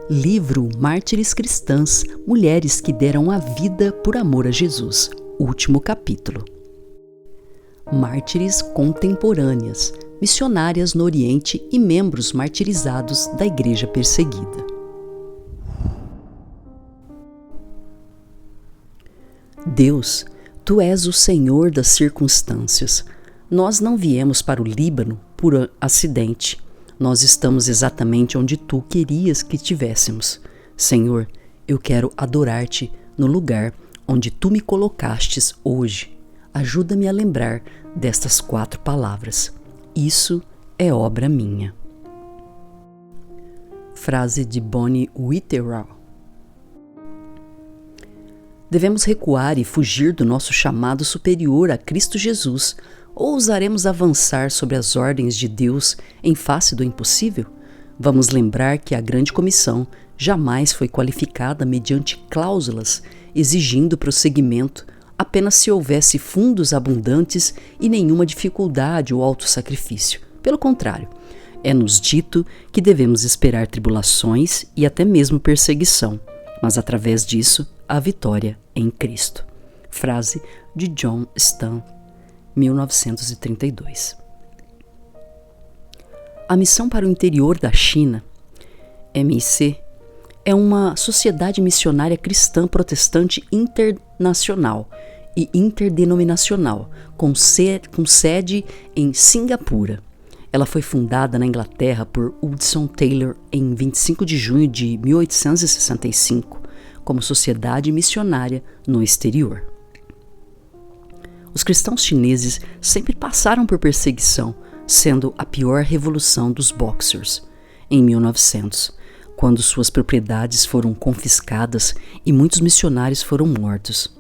Livro Mártires Cristãs, Mulheres que deram a vida por amor a Jesus. Último capítulo. Mártires contemporâneas, missionárias no Oriente e membros martirizados da Igreja perseguida. Deus, Tu és o Senhor das circunstâncias. Nós não viemos para o Líbano por acidente. Nós estamos exatamente onde Tu querias que estivéssemos. Senhor, eu quero adorar-Te no lugar onde Tu me colocastes hoje. Ajuda-me a lembrar destas 4 palavras. Isso é obra minha. Frase de Bonnie Witherall. Devemos recuar e fugir do nosso chamado superior a Cristo Jesus, ou ousaremos avançar sobre as ordens de Deus em face do impossível? Vamos lembrar que a grande comissão jamais foi qualificada mediante cláusulas exigindo prosseguimento apenas se houvesse fundos abundantes e nenhuma dificuldade ou autossacrifício. Pelo contrário, é-nos dito que devemos esperar tribulações e até mesmo perseguição, mas através disso, a vitória em Cristo. Frase de John Stott, 1932. A Missão para o Interior da China, MIC, é uma sociedade missionária cristã protestante internacional e interdenominacional, com sede em Singapura. Ela foi fundada na Inglaterra por Hudson Taylor em 25 de junho de 1865, como sociedade missionária no exterior. Os cristãos chineses sempre passaram por perseguição, sendo a pior revolução dos Boxers, em 1900, quando suas propriedades foram confiscadas e muitos missionários foram mortos.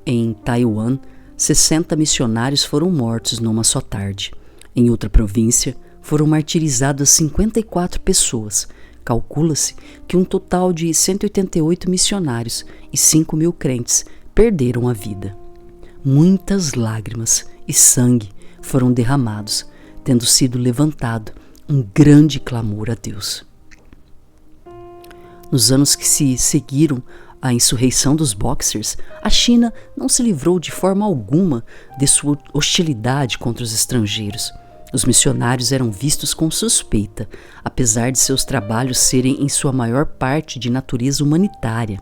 Em Taiwan, 60 missionários foram mortos numa só tarde. Em outra província, foram martirizadas 54 pessoas. Calcula-se que um total de 188 missionários e 5.000 crentes perderam a vida. Muitas lágrimas e sangue foram derramados, tendo sido levantado um grande clamor a Deus. Nos anos que se seguiram à insurreição dos Boxers, a China não se livrou de forma alguma de sua hostilidade contra os estrangeiros. Os missionários eram vistos com suspeita, apesar de seus trabalhos serem em sua maior parte de natureza humanitária.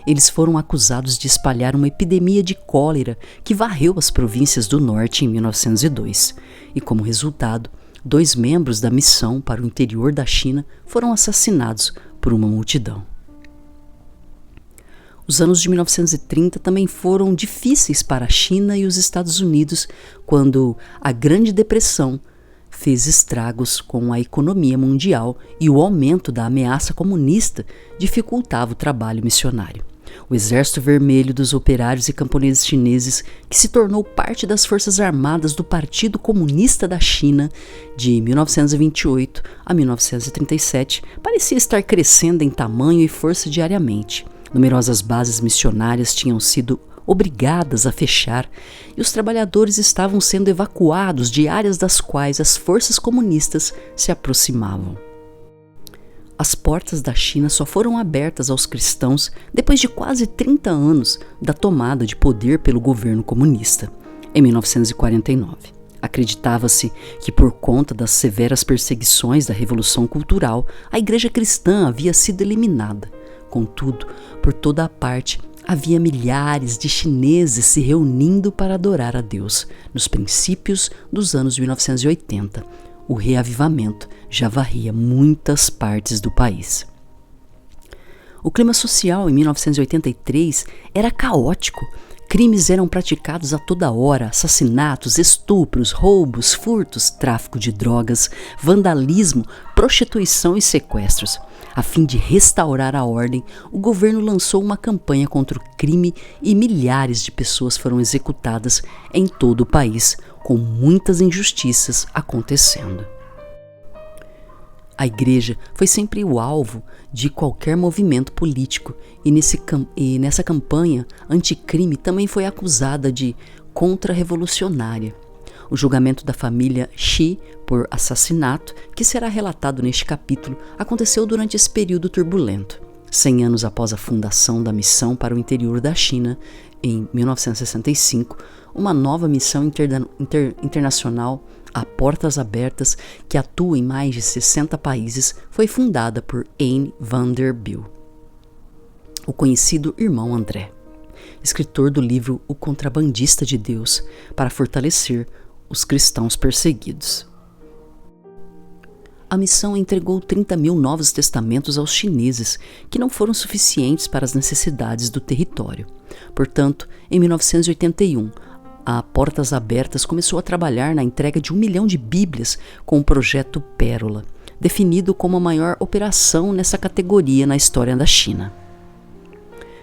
Eles foram acusados de espalhar uma epidemia de cólera que varreu as províncias do norte em 1902, e como resultado, 2 membros da missão para o interior da China foram assassinados por uma multidão. Os anos de 1930 também foram difíceis para a China e os Estados Unidos, quando a Grande Depressão fez estragos com a economia mundial e o aumento da ameaça comunista dificultava o trabalho missionário. O Exército Vermelho dos Operários e Camponeses Chineses, que se tornou parte das Forças Armadas do Partido Comunista da China de 1928 a 1937, parecia estar crescendo em tamanho e força diariamente. Numerosas bases missionárias tinham sido obrigadas a fechar e os trabalhadores estavam sendo evacuados de áreas das quais as forças comunistas se aproximavam. As portas da China só foram abertas aos cristãos depois de quase 30 anos da tomada de poder pelo governo comunista, em 1949. Acreditava-se que, por conta das severas perseguições da Revolução Cultural, a Igreja cristã havia sido eliminada. Contudo, por toda a parte, havia milhares de chineses se reunindo para adorar a Deus. Nos princípios dos anos 1980, o reavivamento já varria muitas partes do país. O clima social em 1983 era caótico. Crimes eram praticados a toda hora: assassinatos, estupros, roubos, furtos, tráfico de drogas, vandalismo, prostituição e sequestros. A fim de restaurar a ordem, o governo lançou uma campanha contra o crime e milhares de pessoas foram executadas em todo o país, com muitas injustiças acontecendo. A igreja foi sempre o alvo de qualquer movimento político e nessa campanha anticrime também foi acusada de contra-revolucionária. O julgamento da família Xi por assassinato, que será relatado neste capítulo, aconteceu durante esse período turbulento. 100 anos após a fundação da missão para o interior da China, em 1965, uma nova missão internacional a portas abertas, que atua em mais de 60 países, foi fundada por Anne Vanderbilt, o conhecido irmão André, escritor do livro O Contrabandista de Deus, para fortalecer os cristãos perseguidos. A missão entregou 30 mil novos testamentos aos chineses, que não foram suficientes para as necessidades do território. Portanto, em 1981, a Portas Abertas começou a trabalhar na entrega de 1 milhão de Bíblias com o Projeto Pérola, definido como a maior operação nessa categoria na história da China,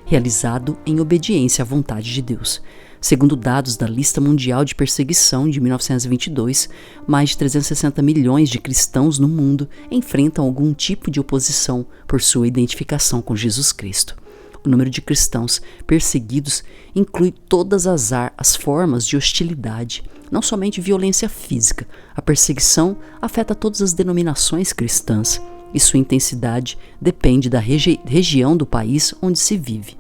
realizado em obediência à vontade de Deus. Segundo dados da Lista Mundial de Perseguição de 1922, mais de 360 milhões de cristãos no mundo enfrentam algum tipo de oposição por sua identificação com Jesus Cristo. O número de cristãos perseguidos inclui todas as formas de hostilidade, não somente violência física. A perseguição afeta todas as denominações cristãs e sua intensidade depende da região do país onde se vive.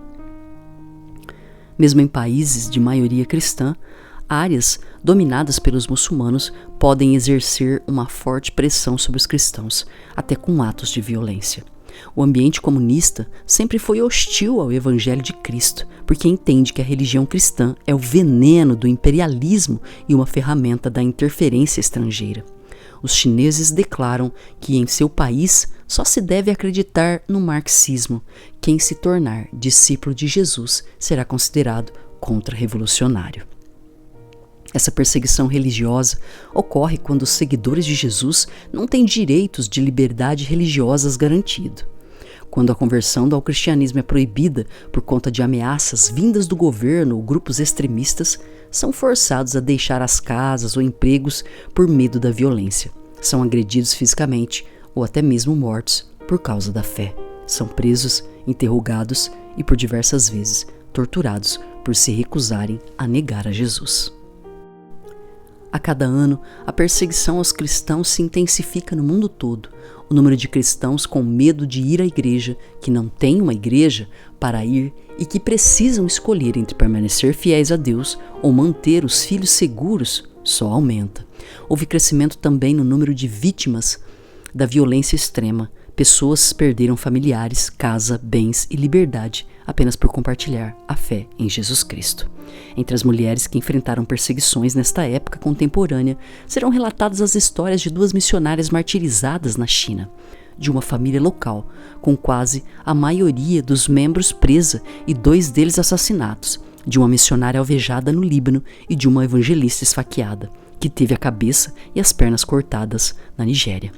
Mesmo em países de maioria cristã, áreas dominadas pelos muçulmanos podem exercer uma forte pressão sobre os cristãos, até com atos de violência. O ambiente comunista sempre foi hostil ao Evangelho de Cristo, porque entende que a religião cristã é o veneno do imperialismo e uma ferramenta da interferência estrangeira. Os chineses declaram que em seu país só se deve acreditar no marxismo. Quem se tornar discípulo de Jesus será considerado contra-revolucionário. Essa perseguição religiosa ocorre quando os seguidores de Jesus não têm direitos de liberdade religiosas garantidos. Quando a conversão ao cristianismo é proibida por conta de ameaças vindas do governo ou grupos extremistas, são forçados a deixar as casas ou empregos por medo da violência. São agredidos fisicamente ou até mesmo mortos por causa da fé. São presos, interrogados e por diversas vezes torturados por se recusarem a negar a Jesus. A cada ano, a perseguição aos cristãos se intensifica no mundo todo. O número de cristãos com medo de ir à igreja, que não têm uma igreja para ir e que precisam escolher entre permanecer fiéis a Deus ou manter os filhos seguros, só aumenta. Houve crescimento também no número de vítimas da violência extrema. Pessoas perderam familiares, casa, bens e liberdade apenas por compartilhar a fé em Jesus Cristo. Entre as mulheres que enfrentaram perseguições nesta época contemporânea, serão relatadas as histórias de 2 missionárias martirizadas na China, de uma família local, com quase a maioria dos membros presa e 2 deles assassinados, de uma missionária alvejada no Líbano e de uma evangelista esfaqueada, que teve a cabeça e as pernas cortadas na Nigéria.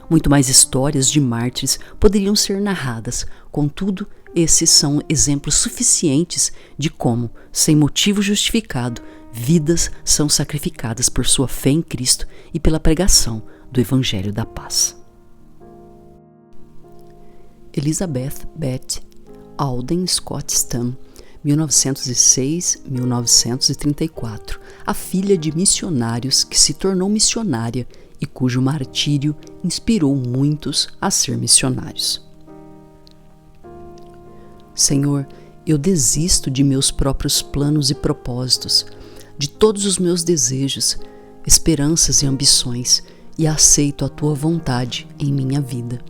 Muito mais histórias de mártires poderiam ser narradas, contudo, esses são exemplos suficientes de como, sem motivo justificado, vidas são sacrificadas por sua fé em Cristo e pela pregação do Evangelho da Paz. Elizabeth Beth Alden Scott Stam, 1906-1934, a filha de missionários que se tornou missionária e cujo martírio inspirou muitos a ser missionários. Senhor, eu desisto de meus próprios planos e propósitos, de todos os meus desejos, esperanças e ambições, e aceito a Tua vontade em minha vida.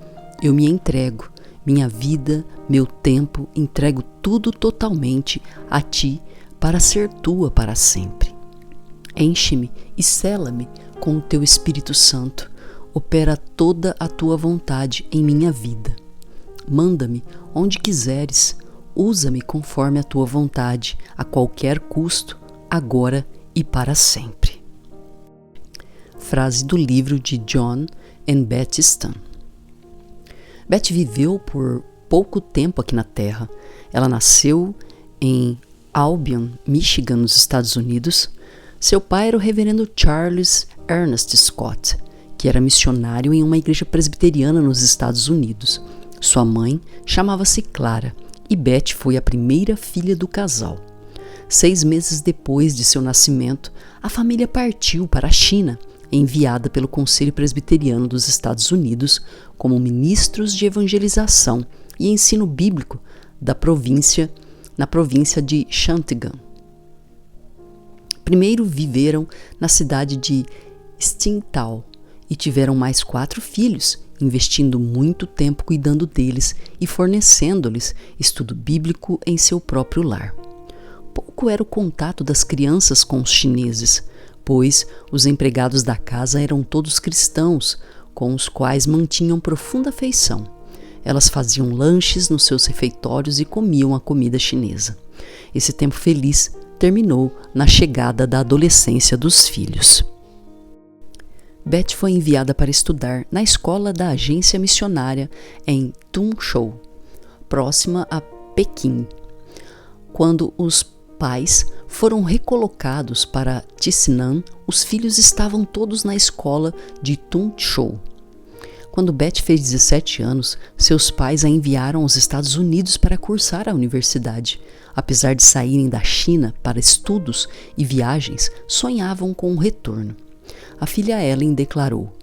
Eu me entrego, minha vida, meu tempo, entrego tudo totalmente a Ti para ser Tua para sempre. Enche-me e sela-me com o Teu Espírito Santo. Opera toda a Tua vontade em minha vida. Manda-me onde quiseres, usa-me conforme a Tua vontade, a qualquer custo, agora e para sempre. Frase do livro de John and Betty Stam. Betty viveu por pouco tempo aqui na Terra. Ela nasceu em Albion, Michigan, nos Estados Unidos. Seu pai era o reverendo Charles Ernest Scott, que era missionário em uma igreja presbiteriana nos Estados Unidos. Sua mãe chamava-se Clara e Betty foi a primeira filha do casal. 6 meses depois de seu nascimento, a família partiu para a China, enviada pelo Conselho Presbiteriano dos Estados Unidos como ministros de evangelização e ensino bíblico na província de Shandong. Primeiro viveram na cidade de Tsingtao e tiveram mais 4 filhos, investindo muito tempo cuidando deles e fornecendo-lhes estudo bíblico em seu próprio lar. Pouco era o contato das crianças com os chineses, pois os empregados da casa eram todos cristãos, com os quais mantinham profunda afeição. Elas faziam lanches nos seus refeitórios e comiam a comida chinesa. Esse tempo feliz terminou na chegada da adolescência dos filhos. Beth foi enviada para estudar na escola da agência missionária em Tunzhou, próxima a Pequim. Quando os pais foram recolocados para Ticinan, os filhos estavam todos na escola de Tunzhou. Quando Beth fez 17 anos, seus pais a enviaram aos Estados Unidos para cursar a universidade. Apesar de saírem da China para estudos e viagens, sonhavam com um retorno. A filha Ellen declarou: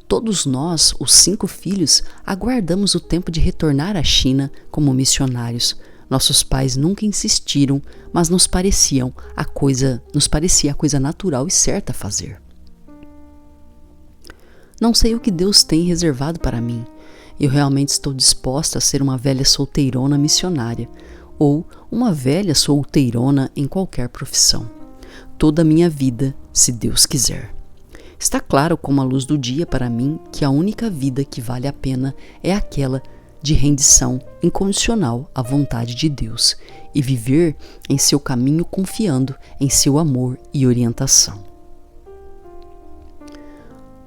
"Todos nós, os 5 filhos, aguardamos o tempo de retornar à China como missionários. Nossos pais nunca insistiram, mas nos parecia a coisa natural e certa a fazer. Não sei o que Deus tem reservado para mim. Eu realmente estou disposta a ser uma velha solteirona missionária, ou uma velha solteirona em qualquer profissão. Toda a minha vida, se Deus quiser. Está claro como a luz do dia para mim que a única vida que vale a pena é aquela de rendição incondicional à vontade de Deus e viver em seu caminho confiando em seu amor e orientação."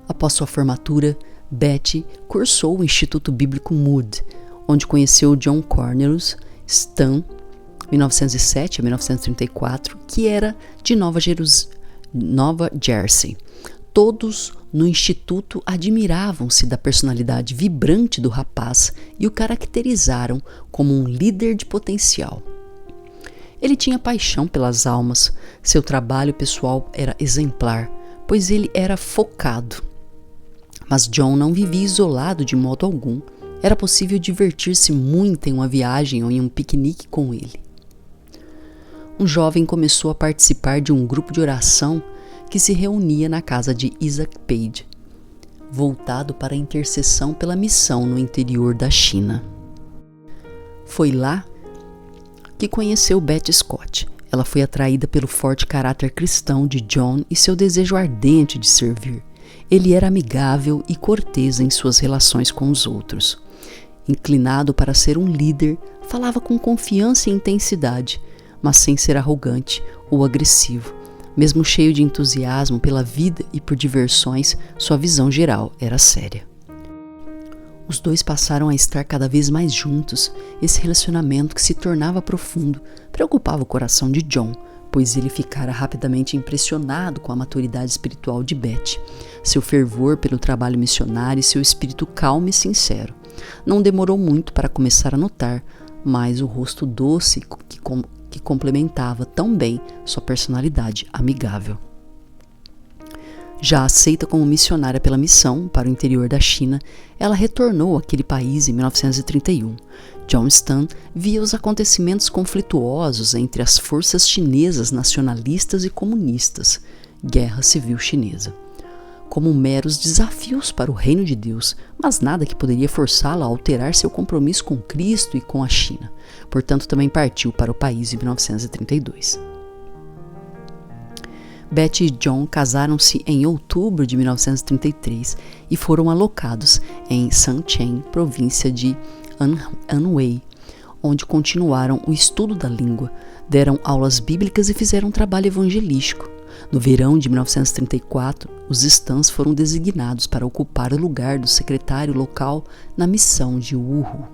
Após sua formatura, Beth cursou o Instituto Bíblico Moody, onde conheceu John Cornelius Stan, 1907 a 1934, que era de Nova Jersey. Todos no instituto admiravam-se da personalidade vibrante do rapaz e o caracterizaram como um líder de potencial. Ele tinha paixão pelas almas, seu trabalho pessoal era exemplar, pois ele era focado. Mas John não vivia isolado de modo algum. Era possível divertir-se muito em uma viagem ou em um piquenique com ele. Um jovem começou a participar de um grupo de oração que se reunia na casa de Isaac Page, voltado para a intercessão pela missão no interior da China. Foi lá que conheceu Beth Scott. Ela foi atraída pelo forte caráter cristão de John e seu desejo ardente de servir. Ele era amigável e cortês em suas relações com os outros. Inclinado para ser um líder, falava com confiança e intensidade, mas sem ser arrogante ou agressivo. Mesmo cheio de entusiasmo pela vida e por diversões, sua visão geral era séria. Os dois passaram a estar cada vez mais juntos. Esse relacionamento, que se tornava profundo, preocupava o coração de John, pois ele ficara rapidamente impressionado com a maturidade espiritual de Beth, seu fervor pelo trabalho missionário e seu espírito calmo e sincero. Não demorou muito para começar a notar mais o rosto doce que complementava tão bem sua personalidade amigável. Já aceita como missionária pela missão para o interior da China, ela retornou àquele país em 1931. John Stan via os acontecimentos conflituosos entre as forças chinesas nacionalistas e comunistas, Guerra Civil Chinesa, como meros desafios para o reino de Deus, mas nada que poderia forçá-la a alterar seu compromisso com Cristo e com a China. Portanto, também partiu para o país em 1932. Beth e John casaram-se em outubro de 1933 e foram alocados em Sanchen, província de Anhui, onde continuaram o estudo da língua, deram aulas bíblicas e fizeram um trabalho evangelístico. No verão de 1934, os Stans foram designados para ocupar o lugar do secretário local na missão de Wuhu.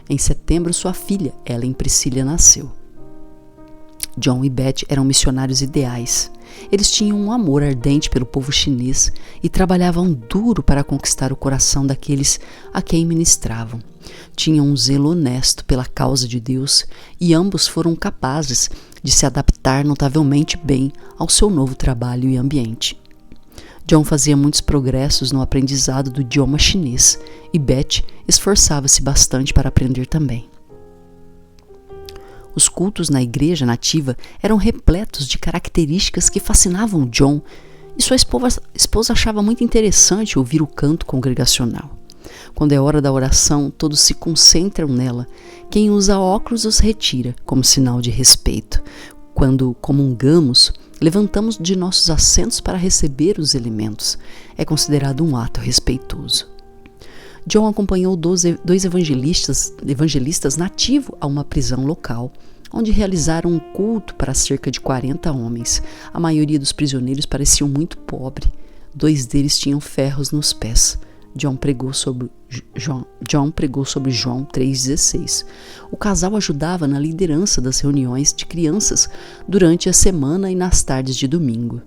Em setembro, sua filha, Ellen Priscilla, nasceu. John e Beth eram missionários ideais. Eles tinham um amor ardente pelo povo chinês e trabalhavam duro para conquistar o coração daqueles a quem ministravam. Tinham um zelo honesto pela causa de Deus e ambos foram capazes de se adaptar notavelmente bem ao seu novo trabalho e ambiente. John fazia muitos progressos no aprendizado do idioma chinês e Beth esforçava-se bastante para aprender também. Os cultos na igreja nativa eram repletos de características que fascinavam John e sua esposa achava muito interessante ouvir o canto congregacional. Quando é hora da oração, todos se concentram nela. Quem usa óculos os retira, como sinal de respeito. Quando comungamos, levantamos de nossos assentos para receber os elementos. É considerado um ato respeitoso. John acompanhou dois evangelistas nativos a uma prisão local, onde realizaram um culto para cerca de 40 homens. A maioria dos prisioneiros pareciam muito pobre. 2 deles tinham ferros nos pés. John pregou sobre João 3,16. O casal ajudava na liderança das reuniões de crianças durante a semana e nas tardes de domingo.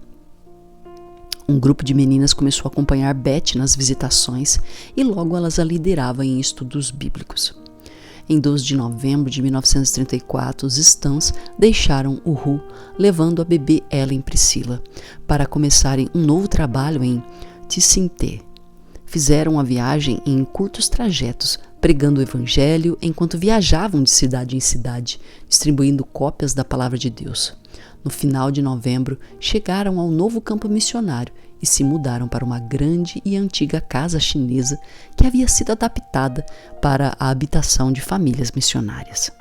Um grupo de meninas começou a acompanhar Beth nas visitações e logo elas a lideravam em estudos bíblicos. Em 12 de novembro de 1934, os Stans deixaram o Hu, levando a bebê Ellen Priscilla, para começarem um novo trabalho em Tsinté. Fizeram a viagem em curtos trajetos, pregando o evangelho enquanto viajavam de cidade em cidade, distribuindo cópias da palavra de Deus. No final de novembro, chegaram ao novo campo missionário e se mudaram para uma grande e antiga casa chinesa que havia sido adaptada para a habitação de famílias missionárias.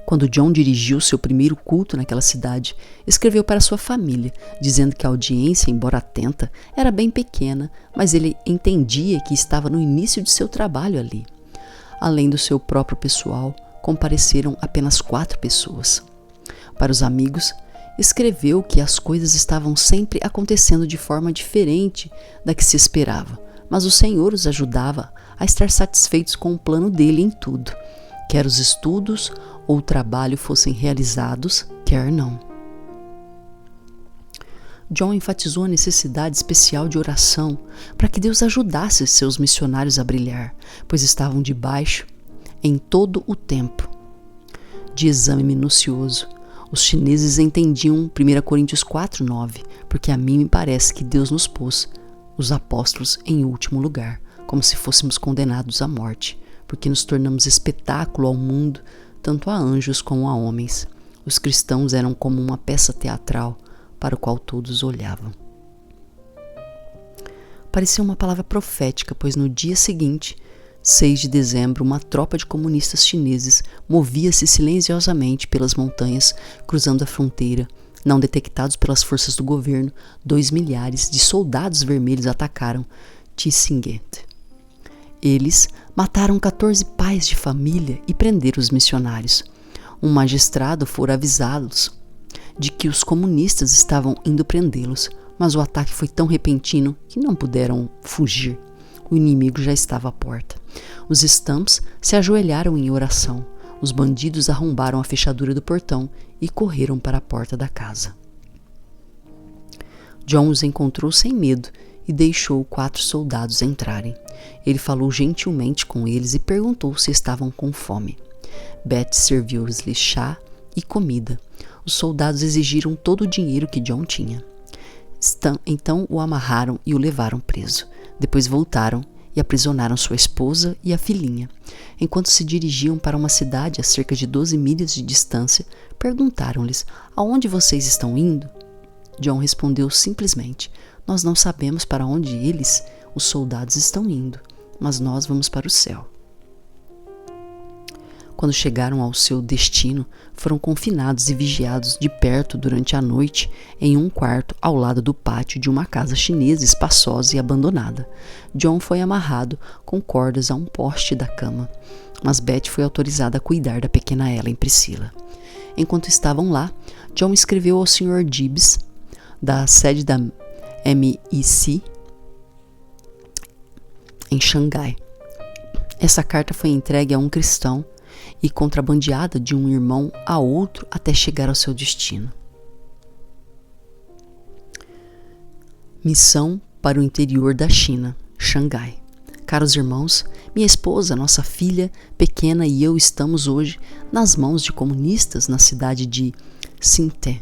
Quando John dirigiu seu primeiro culto naquela cidade, escreveu para sua família, dizendo que a audiência, embora atenta, era bem pequena, mas ele entendia que estava no início de seu trabalho ali. Além do seu próprio pessoal, compareceram apenas 4 pessoas. Para os amigos, escreveu que as coisas estavam sempre acontecendo de forma diferente da que se esperava, mas o Senhor os ajudava a estar satisfeitos com o plano dele em tudo, quer os estudos ou o trabalho fossem realizados, quer não. John enfatizou a necessidade especial de oração para que Deus ajudasse seus missionários a brilhar, pois estavam debaixo, em todo o tempo, de exame minucioso. Os chineses entendiam 1 Coríntios 4:9, porque a mim me parece que Deus nos pôs, os apóstolos, em último lugar, como se fôssemos condenados à morte, porque nos tornamos espetáculo ao mundo, tanto a anjos como a homens. Os cristãos eram como uma peça teatral para o qual todos olhavam. Parecia uma palavra profética, pois no dia seguinte, 6 de dezembro, uma tropa de comunistas chineses movia-se silenciosamente pelas montanhas, cruzando a fronteira. Não detectados pelas forças do governo, 2 milhares de soldados vermelhos atacaram Tsinghé. Eles mataram 14 pais de família e prenderam os missionários. Um magistrado fora avisá-los de que os comunistas estavam indo prendê-los, mas o ataque foi tão repentino que não puderam fugir. O inimigo já estava à porta. Os Stamps se ajoelharam em oração. Os bandidos arrombaram a fechadura do portão e correram para a porta da casa. John os encontrou sem medo e deixou 4 soldados entrarem. Ele falou gentilmente com eles e perguntou se estavam com fome. Beth serviu-lhes chá e comida. Os soldados exigiram todo o dinheiro que John tinha. Então o amarraram e o levaram preso. Depois voltaram e aprisionaram sua esposa e a filhinha. Enquanto se dirigiam para uma cidade a cerca de 12 milhas de distância, perguntaram-lhes: "Aonde vocês estão indo?" John respondeu simplesmente: "Nós não sabemos para onde eles, os soldados, estão indo, mas nós vamos para o céu." Quando chegaram ao seu destino, foram confinados e vigiados de perto durante a noite em um quarto ao lado do pátio de uma casa chinesa espaçosa e abandonada. John foi amarrado com cordas a um poste da cama, mas Beth foi autorizada a cuidar da pequena Ellen Priscilla. Enquanto estavam lá, John escreveu ao Sr. Gibbs, da sede da MIC, em Xangai. Essa carta foi entregue a um cristão e contrabandeada de um irmão a outro até chegar ao seu destino. Missão para o interior da China, Xangai. Caros irmãos, Minha esposa, nossa filha pequena e eu estamos hoje nas mãos de comunistas na cidade de Sinté.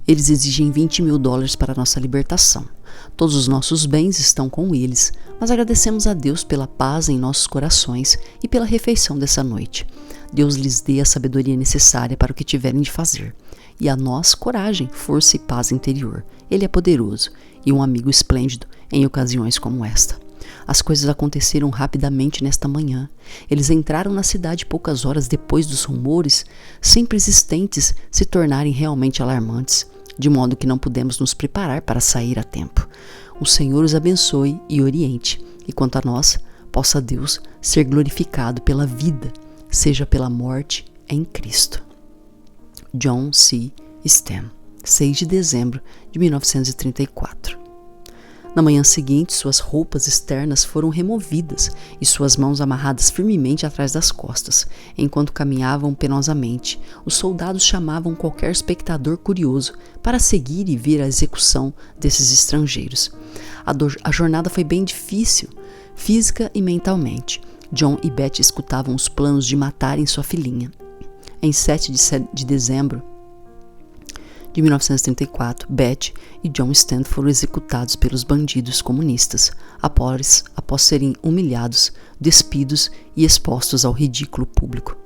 Eles exigem $20.000 para nossa libertação. Todos os nossos bens estão com eles, mas agradecemos a Deus pela paz em nossos corações e pela refeição dessa noite. Deus lhes dê a sabedoria necessária para o que tiverem de fazer. E a nós, coragem, força e paz interior. Ele é poderoso e um amigo esplêndido em ocasiões como esta. As coisas aconteceram rapidamente nesta manhã. Eles entraram na cidade poucas horas depois dos rumores, sempre existentes, se tornarem realmente alarmantes, de modo que não pudemos nos preparar para sair a tempo. O Senhor os abençoe e oriente, e quanto a nós, possa Deus ser glorificado pela vida, seja pela morte em Cristo. John C. Stam, 6 de dezembro de 1934. Na manhã seguinte, suas roupas externas foram removidas e suas mãos amarradas firmemente atrás das costas. Enquanto caminhavam penosamente, os soldados chamavam qualquer espectador curioso para seguir e ver a execução desses estrangeiros. A jornada foi bem difícil, física e mentalmente. John e Betty escutavam os planos de matarem sua filhinha. Em 7 de dezembro de 1934, Betty e John Stam foram executados pelos bandidos comunistas, após serem humilhados, despidos e expostos ao ridículo público.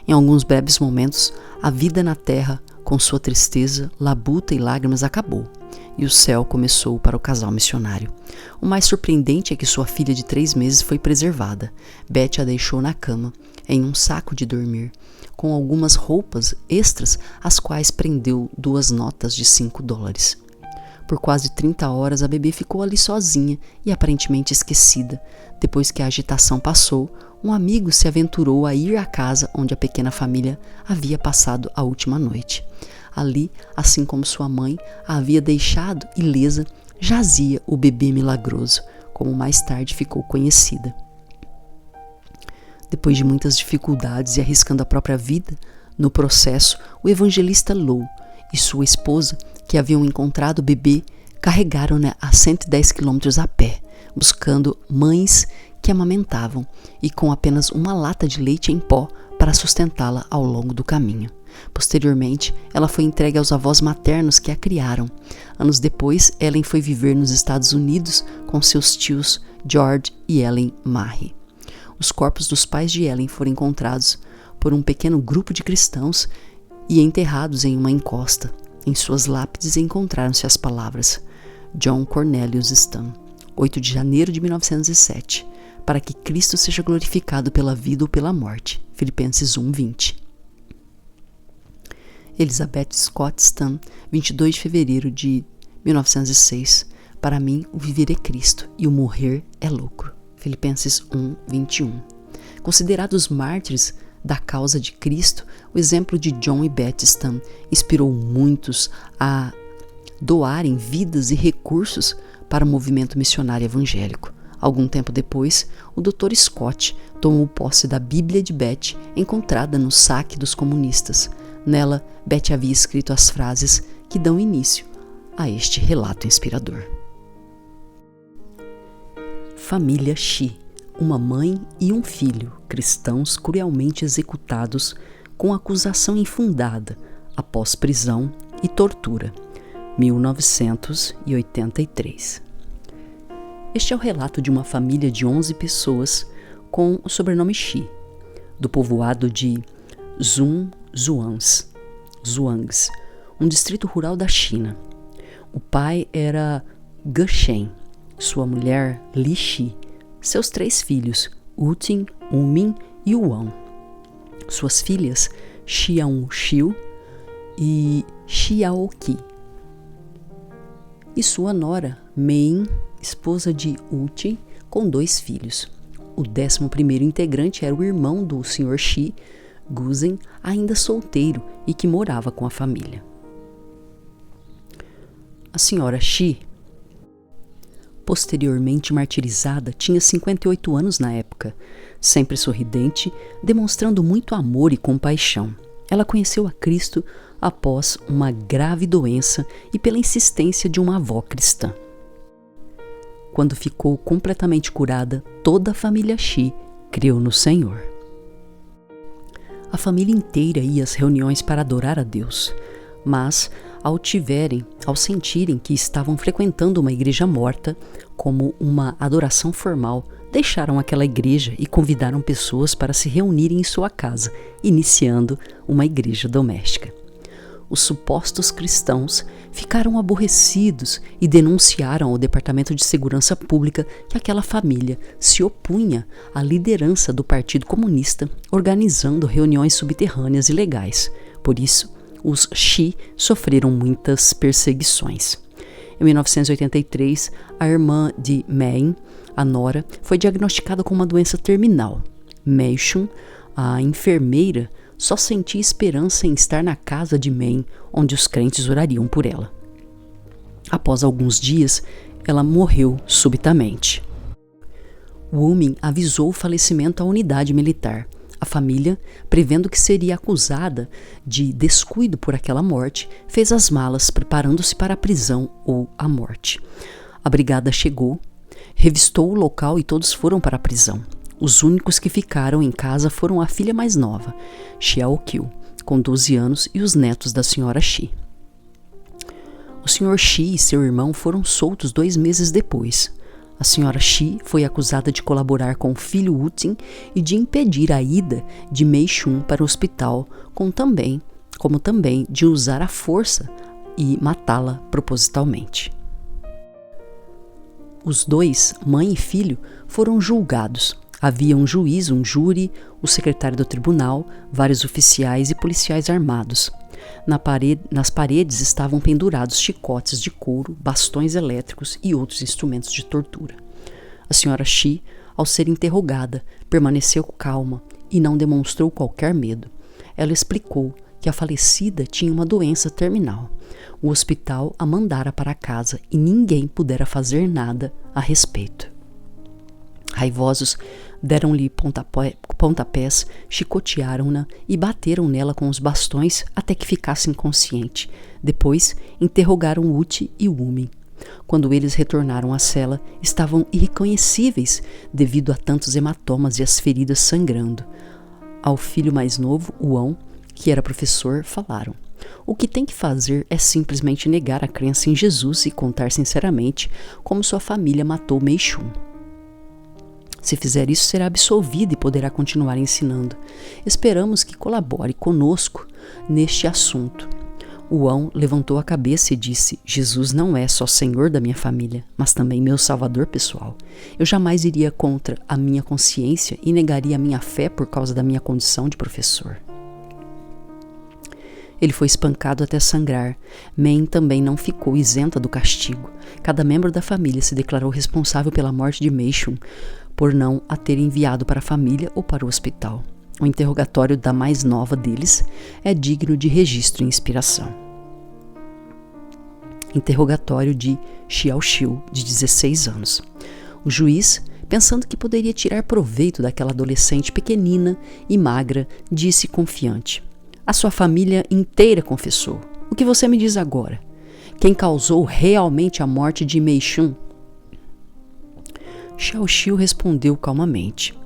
Em alguns breves momentos, a vida na terra, com sua tristeza, labuta e lágrimas, acabou, e o céu começou para o casal missionário. O mais surpreendente é que sua filha de 3 meses foi preservada. Betty a deixou na cama, em um saco de dormir, com algumas roupas extras, às quais prendeu 2 notas de $5. Por quase 30 horas a bebê ficou ali sozinha e aparentemente esquecida. Depois que a agitação passou, um amigo se aventurou a ir à casa onde a pequena família havia passado a última noite. Ali, assim como sua mãe a havia deixado ilesa, jazia o bebê milagroso, como mais tarde ficou conhecida. Depois de muitas dificuldades e arriscando a própria vida, no processo, o evangelista Lou e sua esposa, que haviam encontrado o bebê, carregaram-na a 110 quilômetros a pé, buscando mães que amamentavam e com apenas uma lata de leite em pó para sustentá-la ao longo do caminho. Posteriormente, ela foi entregue aos avós maternos que a criaram. Anos depois, Ellen foi viver nos Estados Unidos com seus tios George e Ellen Marie. Os corpos dos pais de Ellen foram encontrados por um pequeno grupo de cristãos e enterrados em uma encosta. Em suas lápides encontraram-se as palavras John Cornelius Stam, 8 de janeiro de 1907, para que Cristo seja glorificado pela vida ou pela morte. Filipenses 1:20. Elizabeth Scott Stam, 22 de fevereiro de 1906, para mim o viver é Cristo e o morrer é lucro. Filipenses 1:21. Considerados mártires da causa de Cristo, o exemplo de John e Betty Stam inspirou muitos a doarem vidas e recursos para o movimento missionário evangélico. Algum tempo depois, o Dr. Scott tomou posse da Bíblia de Betty, encontrada no saque dos comunistas. Nela, Betty havia escrito as frases que dão início a este relato inspirador. Família Shi, uma mãe e um filho, cristãos cruelmente executados com acusação infundada após prisão e tortura, 1983. Este é o relato de uma família de 11 pessoas com o sobrenome Shi, do povoado de Zhuangs, um distrito rural da China. O pai era Ge Shen, sua mulher Li Shi, seus 3 filhos, Utin, Umin e Yuan, suas filhas Xiao-Xiu e Xiaoqi, e sua nora Mein, esposa de Utin, com 2 filhos. O 11º integrante era o irmão do Sr. Shi, Guzen, ainda solteiro e que morava com a família. A senhora Shi, posteriormente martirizada, tinha 58 anos na época, sempre sorridente, demonstrando muito amor e compaixão. Ela conheceu a Cristo após uma grave doença e pela insistência de uma avó cristã. Quando ficou completamente curada, toda a família Shi creu no Senhor. A família inteira ia às reuniões para adorar a Deus, mas ao sentirem que estavam frequentando uma igreja morta como uma adoração formal, deixaram aquela igreja e convidaram pessoas para se reunirem em sua casa, iniciando uma igreja doméstica. Os supostos cristãos ficaram aborrecidos e denunciaram ao Departamento de Segurança Pública que aquela família se opunha à liderança do Partido Comunista, organizando reuniões subterrâneas ilegais. Por isso, os Shi sofreram muitas perseguições. Em 1983, a irmã de Mein, a Nora, foi diagnosticada com uma doença terminal. Mei-shun, a enfermeira, só sentia esperança em estar na casa de Men, onde os crentes orariam por ela. Após alguns dias, ela morreu subitamente. Wumin avisou o falecimento à unidade militar. A família, prevendo que seria acusada de descuido por aquela morte, fez as malas preparando-se para a prisão ou a morte. A brigada chegou, revistou o local e todos foram para a prisão. Os únicos que ficaram em casa foram a filha mais nova, Xiaokyu, com 12 anos, e os netos da senhora Shi. O Sr. Shi e seu irmão foram soltos 2 meses depois. A senhora Shi foi acusada de colaborar com o filho Wutin e de impedir a ida de Mei-shun para o hospital, como também de usar a força e matá-la propositalmente. Os dois, mãe e filho, foram julgados. Havia um juiz, um júri, o secretário do tribunal, vários oficiais e policiais armados. Nas paredes estavam pendurados chicotes de couro, bastões elétricos e outros instrumentos de tortura. A senhora Shi, ao ser interrogada, permaneceu calma e não demonstrou qualquer medo. Ela explicou que a falecida tinha uma doença terminal. O hospital a mandara para casa e ninguém pudera fazer nada a respeito. Raivosos, deram-lhe pontapés, chicotearam-na e bateram nela com os bastões até que ficasse inconsciente. Depois, interrogaram Wuti e Wumin. Quando eles retornaram à cela, estavam irreconhecíveis devido a tantos hematomas e as feridas sangrando. Ao filho mais novo, Won, que era professor, falaram: o que tem que fazer é simplesmente negar a crença em Jesus e contar sinceramente como sua família matou Mei-shun. Se fizer isso, será absolvido e poderá continuar ensinando. Esperamos que colabore conosco neste assunto. Won levantou a cabeça e disse: Jesus não é só Senhor da minha família, mas também meu Salvador pessoal. Eu jamais iria contra a minha consciência e negaria a minha fé por causa da minha condição de professor. Ele foi espancado até sangrar. Men também não ficou isenta do castigo. Cada membro da família se declarou responsável pela morte de Mei-shun, por não a ter enviado para a família ou para o hospital. O interrogatório da mais nova deles é digno de registro e inspiração. Interrogatório de Xiaoxiu, de 16 anos. O juiz, pensando que poderia tirar proveito daquela adolescente pequenina e magra, disse confiante: a sua família inteira confessou. O que você me diz agora? Quem causou realmente a morte de Mei-shun? Xiaoxiu respondeu calmamente: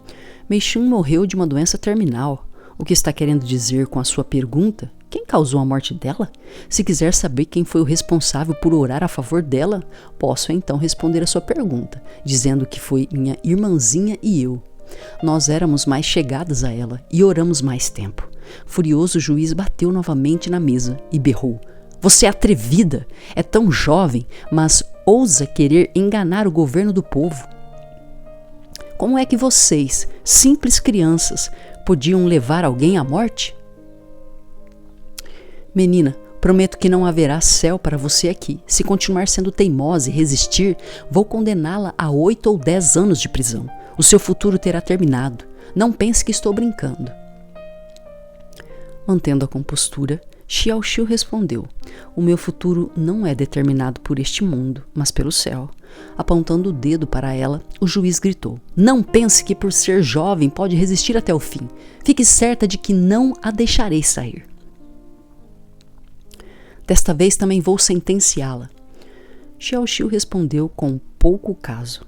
Mei-shun morreu de uma doença terminal. O que está querendo dizer com a sua pergunta? Quem causou a morte dela? Se quiser saber quem foi o responsável por orar a favor dela, posso então responder a sua pergunta, dizendo que foi minha irmãzinha e eu. Nós éramos mais chegadas a ela e oramos mais tempo. Furioso, o juiz bateu novamente na mesa e berrou: você é atrevida, é tão jovem, mas ousa querer enganar o governo do povo. Como é que vocês, simples crianças, podiam levar alguém à morte? Menina, prometo que não haverá céu para você aqui. Se continuar sendo teimosa e resistir, vou condená-la a 8 ou 10 anos de prisão. O seu futuro terá terminado. Não pense que estou brincando. Mantendo a compostura, Xiaoxiu respondeu: o meu futuro não é determinado por este mundo, mas pelo céu. Apontando o dedo para ela, o juiz gritou: não pense que por ser jovem pode resistir até o fim. Fique certa de que não a deixarei sair. Desta vez também vou sentenciá-la. Xiaoxiu respondeu com pouco caso: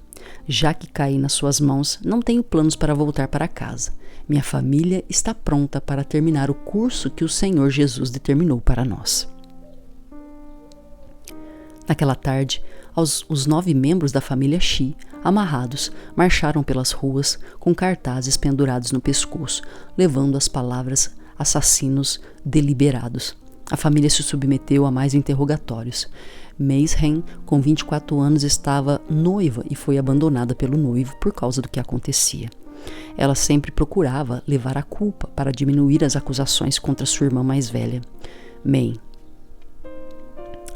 Já que caí nas suas mãos, não tenho planos para voltar para casa. Minha família está pronta para terminar o curso que o Senhor Jesus determinou para nós. Naquela tarde, os 9 membros da família Shi, amarrados, marcharam pelas ruas com cartazes pendurados no pescoço, levando as palavras assassinos deliberados. A família se submeteu a mais interrogatórios. Meishen, com 24 anos, estava noiva e foi abandonada pelo noivo por causa do que acontecia. Ela sempre procurava levar a culpa para diminuir as acusações contra sua irmã mais velha, Mei.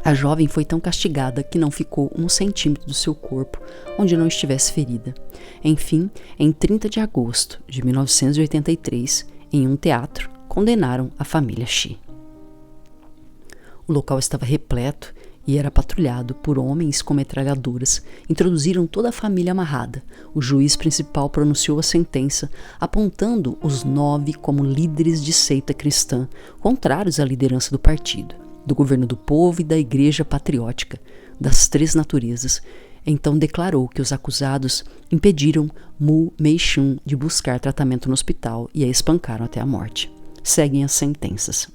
A jovem foi tão castigada que não ficou 1 centímetro do seu corpo onde não estivesse ferida. Enfim, em 30 de agosto de 1983, em um teatro, condenaram a família Shi. O local estava repleto e era patrulhado por homens com metralhadoras. Introduziram toda a família amarrada. O juiz principal pronunciou a sentença, apontando os 9 como líderes de seita cristã, contrários à liderança do partido, do governo do povo e da igreja patriótica, das 3 naturezas. Então declarou que os acusados impediram Mu Meishun de buscar tratamento no hospital e a espancaram até a morte. Seguem as sentenças.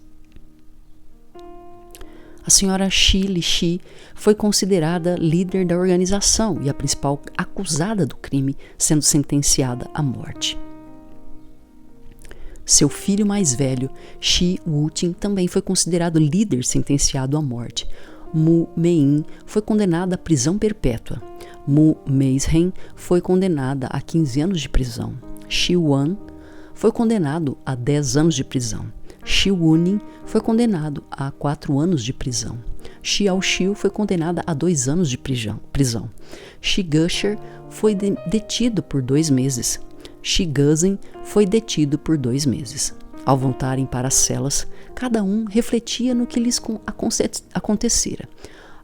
A senhora Shi Lixi foi considerada líder da organização e a principal acusada do crime, sendo sentenciada à morte. Seu filho mais velho, Shi Wutin, também foi considerado líder sentenciado à morte. Mu Mein foi condenada à prisão perpétua. Mu Meishen foi condenada a 15 anos de prisão. Shi Wan foi condenado a 10 anos de prisão. Shi Wunin foi condenado a 4 anos de prisão. Shi Aoxiu foi condenada a 2 anos de prisão. Shi Gusher foi detido por 2 meses. Shi Guzen foi detido por 2 meses. Ao voltarem para as celas, cada um refletia no que lhes acontecera.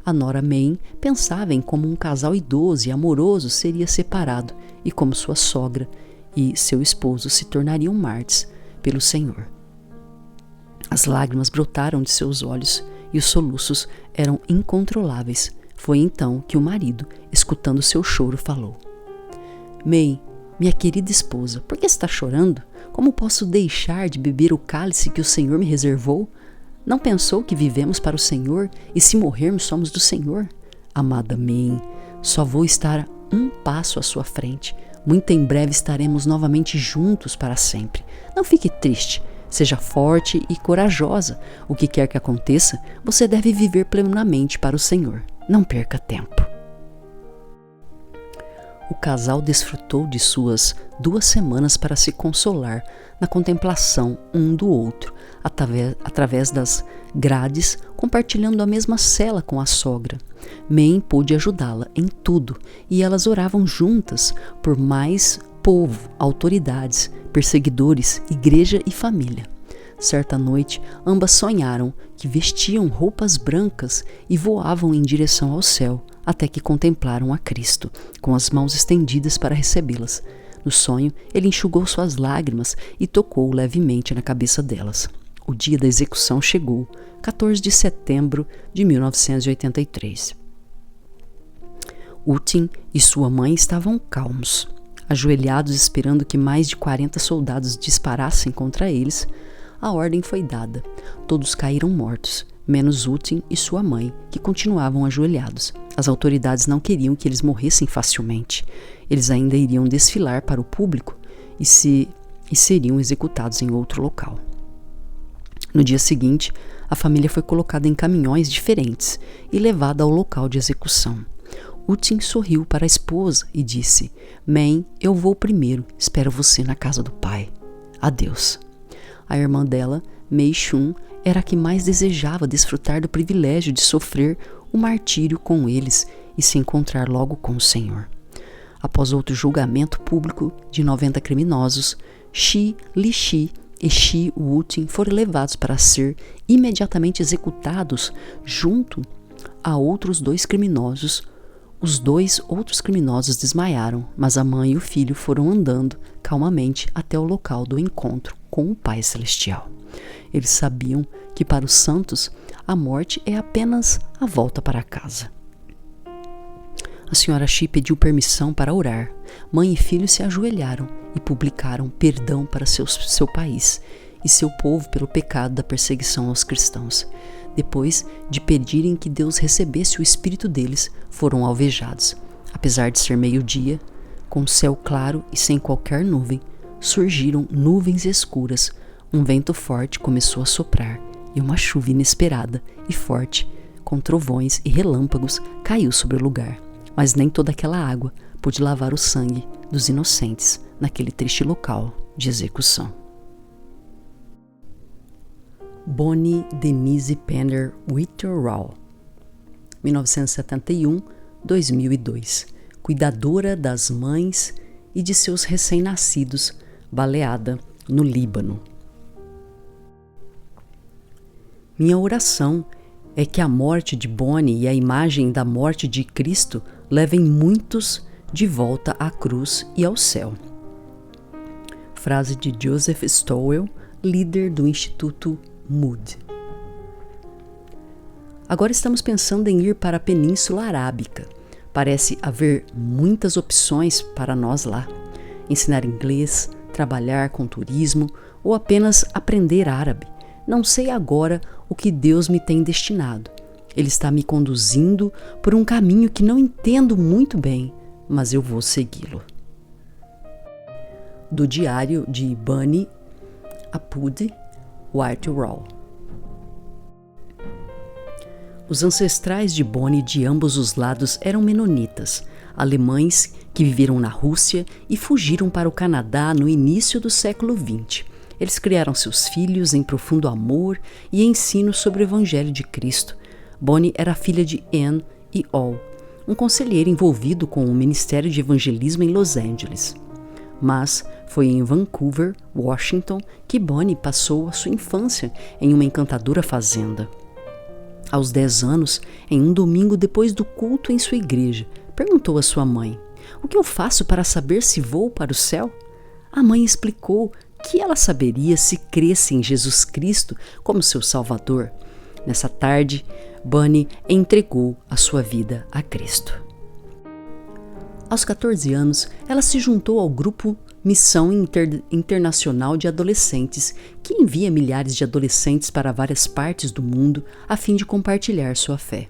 A Nora Mein pensava em como um casal idoso e amoroso seria separado e como sua sogra e seu esposo se tornariam mártires pelo Senhor. As lágrimas brotaram de seus olhos e os soluços eram incontroláveis. Foi então que o marido, escutando seu choro, falou: Mei, minha querida esposa, por que está chorando? Como posso deixar de beber o cálice que o Senhor me reservou? Não pensou que vivemos para o Senhor e se morrermos somos do Senhor? Amada Mei, só vou estar um passo à sua frente. Muito em breve estaremos novamente juntos para sempre. Não fique triste. Seja forte e corajosa. O que quer que aconteça, você deve viver plenamente para o Senhor. Não perca tempo. O casal desfrutou de suas 2 semanas para se consolar na contemplação um do outro, através das grades, compartilhando a mesma cela com a sogra. Mei pôde ajudá-la em tudo e elas oravam juntas por mais povo, autoridades, perseguidores, igreja e família. Certa noite, ambas sonharam que vestiam roupas brancas e voavam em direção ao céu, até que contemplaram a Cristo, com as mãos estendidas para recebê-las. No sonho, ele enxugou suas lágrimas e tocou levemente na cabeça delas. O dia da execução chegou, 14 de setembro de 1983. Wutin e sua mãe estavam calmos. Ajoelhados esperando que mais de 40 soldados disparassem contra eles, a ordem foi dada. Todos caíram mortos, menos Wutin e sua mãe, que continuavam ajoelhados. As autoridades não queriam que eles morressem facilmente. Eles ainda iriam desfilar para o público e seriam executados em outro local. No dia seguinte, a família foi colocada em caminhões diferentes e levada ao local de execução. Wutin sorriu para a esposa e disse: Mei, eu vou primeiro, espero você na casa do pai. Adeus. A irmã dela, Mei Shun, era a que mais desejava desfrutar do privilégio de sofrer o martírio com eles e se encontrar logo com o Senhor. Após outro julgamento público de 90 criminosos, Shi Lixi e Shi Wutin foram levados para ser imediatamente executados junto a outros 2 criminosos. Os 2 outros criminosos desmaiaram, mas a mãe e o filho foram andando calmamente até o local do encontro com o Pai Celestial. Eles sabiam que para os santos a morte é apenas a volta para casa. A senhora Xi pediu permissão para orar. Mãe e filho se ajoelharam e publicaram perdão para seu país e seu povo pelo pecado da perseguição aos cristãos. Depois de pedirem que Deus recebesse o espírito deles, foram alvejados. Apesar de ser meio-dia, com céu claro e sem qualquer nuvem, surgiram nuvens escuras. Um vento forte começou a soprar e uma chuva inesperada e forte, com trovões e relâmpagos, caiu sobre o lugar. Mas nem toda aquela água pôde lavar o sangue dos inocentes naquele triste local de execução. Bonnie Denise Penner Witterall, 1971-2002, cuidadora das mães e de seus recém-nascidos, baleada no Líbano. Minha oração é que a morte de Bonnie e a imagem da morte de Cristo levem muitos de volta à cruz e ao céu. Frase de Joseph Stowell, líder do Instituto Moody. Agora estamos pensando em ir para a Península Arábica. Parece haver muitas opções para nós lá. Ensinar inglês, trabalhar com turismo ou apenas aprender árabe. Não sei agora o que Deus me tem destinado. Ele está me conduzindo por um caminho que não entendo muito bem, mas eu vou segui-lo. Do diário de Bonnie Apud Witterall. Os ancestrais de Bonnie de ambos os lados eram menonitas, alemães que viveram na Rússia e fugiram para o Canadá no início do século XX. Eles criaram seus filhos em profundo amor e ensino sobre o Evangelho de Cristo. Bonnie era filha de Anne e Al, um conselheiro envolvido com o Ministério de Evangelismo em Los Angeles. Mas foi em Vancouver, Washington, que Bonnie passou a sua infância em uma encantadora fazenda. Aos 10 anos, em um domingo depois do culto em sua igreja, perguntou a sua mãe: "O que eu faço para saber se vou para o céu?" A mãe explicou que ela saberia se cresce em Jesus Cristo como seu Salvador. Nessa tarde, Bonnie entregou a sua vida a Cristo. Aos 14 anos, ela se juntou ao grupo Missão Internacional de Adolescentes, que envia milhares de adolescentes para várias partes do mundo a fim de compartilhar sua fé.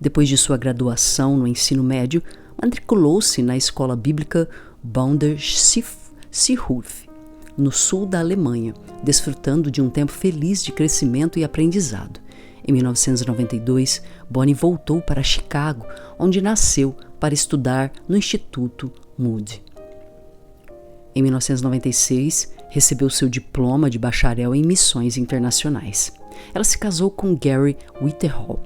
Depois de sua graduação no ensino médio, matriculou-se na escola bíblica Bondershulf, no sul da Alemanha, desfrutando de um tempo feliz de crescimento e aprendizado. Em 1992, Bonnie voltou para Chicago, onde nasceu, para estudar no Instituto Moody. Em 1996, recebeu seu diploma de bacharel em missões internacionais. Ela se casou com Gary Witterall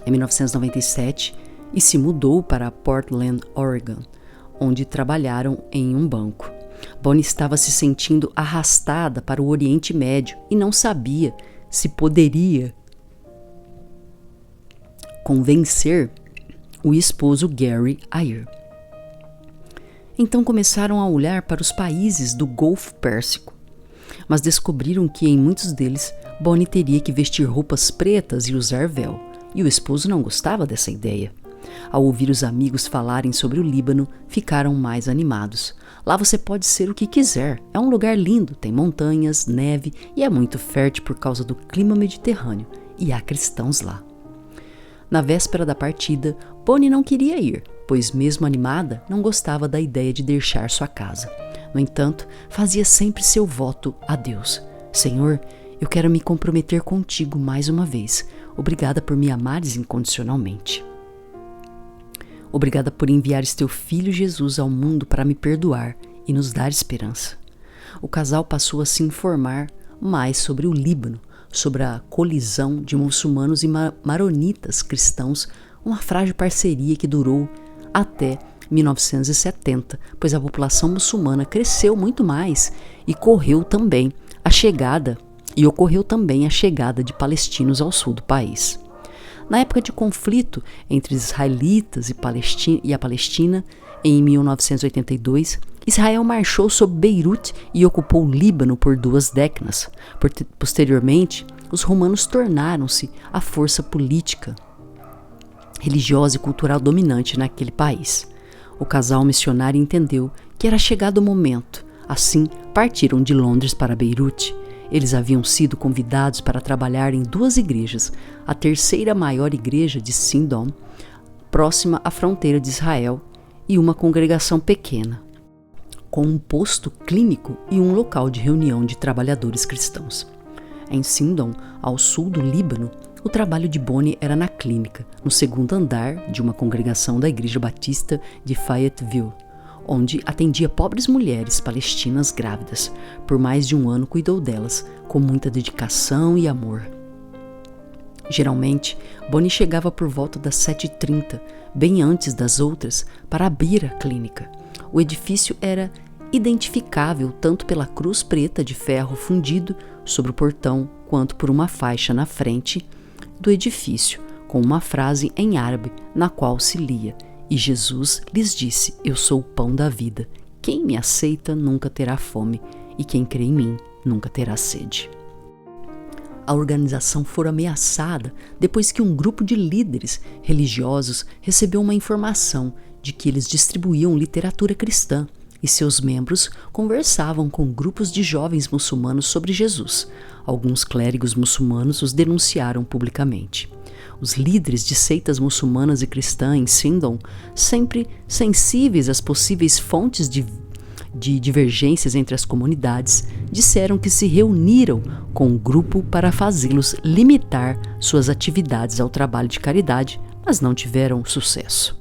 em 1997 e se mudou para Portland, Oregon, onde trabalharam em um banco. Bonnie estava se sentindo arrastada para o Oriente Médio e não sabia se poderia convencer o esposo Gary a ir. Então começaram a olhar para os países do Golfo Pérsico, mas descobriram que em muitos deles Bonnie teria que vestir roupas pretas e usar véu, e o esposo não gostava dessa ideia. Ao ouvir os amigos falarem sobre o Líbano, ficaram mais animados. Lá você pode ser o que quiser, é um lugar lindo, tem montanhas, neve e é muito fértil por causa do clima mediterrâneo, e há cristãos lá. Na véspera da partida, Bonnie não queria ir, pois mesmo animada, não gostava da ideia de deixar sua casa. No entanto, fazia sempre seu voto a Deus. Senhor, eu quero me comprometer contigo mais uma vez. Obrigada por me amares incondicionalmente. Obrigada por enviares teu filho Jesus ao mundo para me perdoar e nos dar esperança. O casal passou a se informar mais sobre o Líbano, sobre a colisão de muçulmanos e maronitas cristãos, uma frágil parceria que durou até 1970, pois a população muçulmana cresceu muito mais e ocorreu também a chegada de palestinos ao sul do país. Na época de conflito entre os israelitas e a Palestina, em 1982, Israel marchou sobre Beirute e ocupou o Líbano por 2 décadas. Posteriormente, os romanos tornaram-se a força política religiosa e cultural dominante naquele país. O casal missionário entendeu que era chegado o momento. Assim, partiram de Londres para Beirute. Eles haviam sido convidados para trabalhar em 2 igrejas, a terceira maior igreja de Sindon, próxima à fronteira de Israel, e uma congregação pequena, com um posto clínico e um local de reunião de trabalhadores cristãos. Em Sindon, ao sul do Líbano, o trabalho de Bonnie era na clínica, no 2º andar de uma congregação da Igreja Batista de Fayetteville, onde atendia pobres mulheres palestinas grávidas. Por mais de 1 ano cuidou delas, com muita dedicação e amor. Geralmente, Bonnie chegava por volta das 7h30, bem antes das outras, para abrir a clínica. O edifício era identificável tanto pela cruz preta de ferro fundido sobre o portão, quanto por uma faixa na frente do edifício, com uma frase em árabe na qual se lia: "E Jesus lhes disse, eu sou o pão da vida. Quem me aceita nunca terá fome, e quem crê em mim nunca terá sede." A organização fora ameaçada depois que um grupo de líderes religiosos recebeu uma informação de que eles distribuíam literatura cristã e seus membros conversavam com grupos de jovens muçulmanos sobre Jesus. Alguns clérigos muçulmanos os denunciaram publicamente. Os líderes de seitas muçulmanas e cristãs em Sindon, sempre sensíveis às possíveis fontes de divergências entre as comunidades, disseram que se reuniram com o grupo para fazê-los limitar suas atividades ao trabalho de caridade, mas não tiveram sucesso.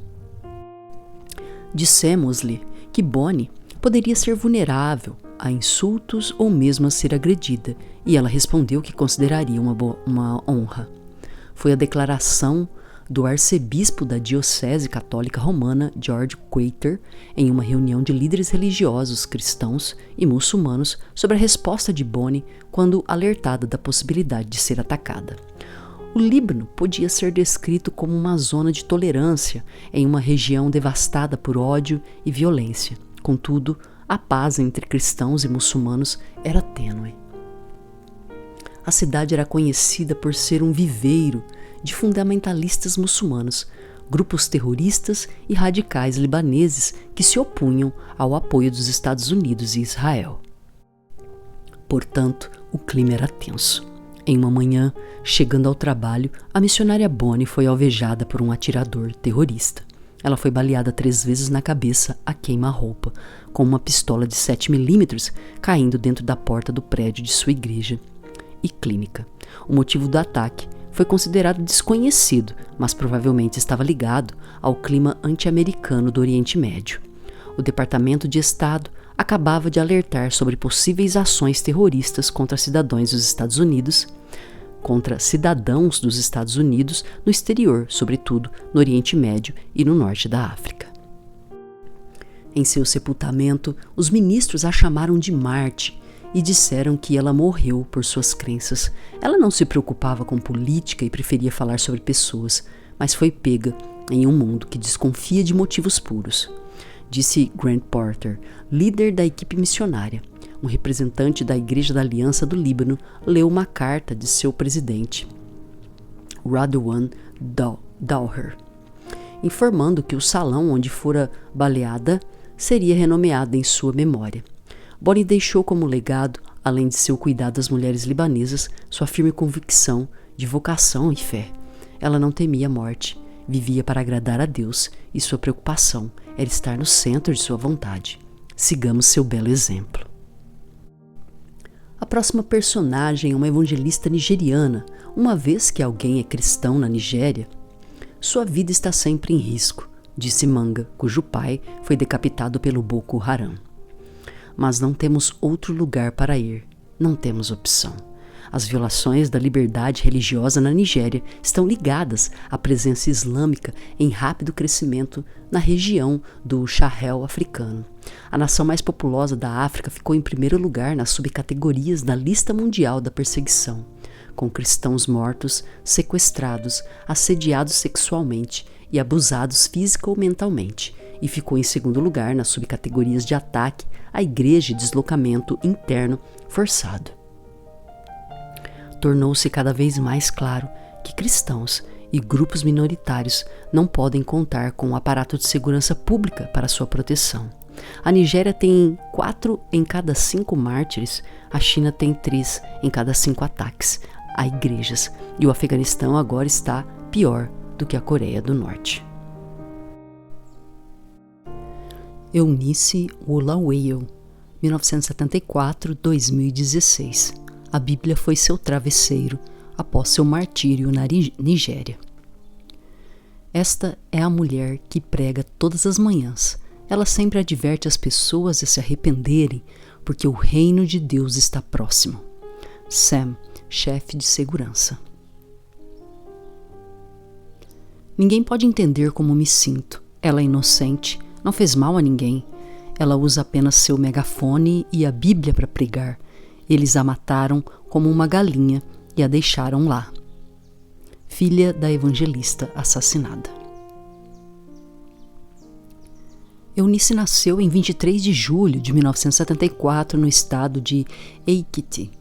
Dissemos-lhe que Bonnie poderia ser vulnerável a insultos ou mesmo a ser agredida, e ela respondeu que consideraria uma honra. Foi a declaração do arcebispo da Diocese Católica Romana, George Quater, em uma reunião de líderes religiosos cristãos e muçulmanos sobre a resposta de Bonnie quando alertada da possibilidade de ser atacada. O Líbano podia ser descrito como uma zona de tolerância em uma região devastada por ódio e violência. Contudo, a paz entre cristãos e muçulmanos era tênue. A cidade era conhecida por ser um viveiro de fundamentalistas muçulmanos, grupos terroristas e radicais libaneses que se opunham ao apoio dos Estados Unidos e Israel. Portanto, o clima era tenso. Em uma manhã, chegando ao trabalho, a missionária Bonnie foi alvejada por um atirador terrorista. Ela foi baleada 3 vezes na cabeça a queima-roupa, com uma pistola de 7mm caindo dentro da porta do prédio de sua igreja e clínica. O motivo do ataque foi considerado desconhecido, mas provavelmente estava ligado ao clima anti-americano do Oriente Médio. O Departamento de Estado acabava de alertar sobre possíveis ações terroristas contra cidadãos dos Estados Unidos no exterior, sobretudo no Oriente Médio e no norte da África. Em seu sepultamento, os ministros a chamaram de Marte e disseram que ela morreu por suas crenças. Ela não se preocupava com política e preferia falar sobre pessoas, mas foi pega em um mundo que desconfia de motivos puros. Disse Grant Porter, líder da equipe missionária. Um representante da Igreja da Aliança do Líbano leu uma carta de seu presidente, Radwan Dawher, informando que o salão onde fora baleada seria renomeado em sua memória. Bonnie deixou como legado, além de seu cuidado às mulheres libanesas, sua firme convicção de vocação e fé. Ela não temia a morte, vivia para agradar a Deus e sua preocupação era estar no centro de sua vontade. Sigamos seu belo exemplo. A próxima personagem é uma evangelista nigeriana. Uma vez que alguém é cristão na Nigéria, sua vida está sempre em risco, disse Manga, cujo pai foi decapitado pelo Boko Haram. Mas não temos outro lugar para ir, não temos opção. As violações da liberdade religiosa na Nigéria estão ligadas à presença islâmica em rápido crescimento na região do Sahel africano. A nação mais populosa da África ficou em primeiro lugar nas subcategorias da lista mundial da perseguição, com cristãos mortos, sequestrados, assediados sexualmente e abusados física ou mentalmente, e ficou em segundo lugar nas subcategorias de ataque à igreja e deslocamento interno forçado. Tornou-se cada vez mais claro que cristãos e grupos minoritários não podem contar com um aparato de segurança pública para sua proteção. A Nigéria tem 4 em cada 5 mártires, a China tem 3 em cada 5 ataques a igrejas, e o Afeganistão agora está pior do que a Coreia do Norte. Eunice Olaweyo, 1974-2016. A Bíblia foi seu travesseiro após seu martírio na Nigéria. Esta é a mulher que prega todas as manhãs. Ela sempre adverte as pessoas a se arrependerem, porque o reino de Deus está próximo. Sam, chefe de segurança. Ninguém pode entender como me sinto. Ela é inocente, não fez mal a ninguém. Ela usa apenas seu megafone e a Bíblia para pregar. Eles a mataram como uma galinha e a deixaram lá. Filha da evangelista assassinada. Eunice nasceu em 23 de julho de 1974 no estado de Ekiti,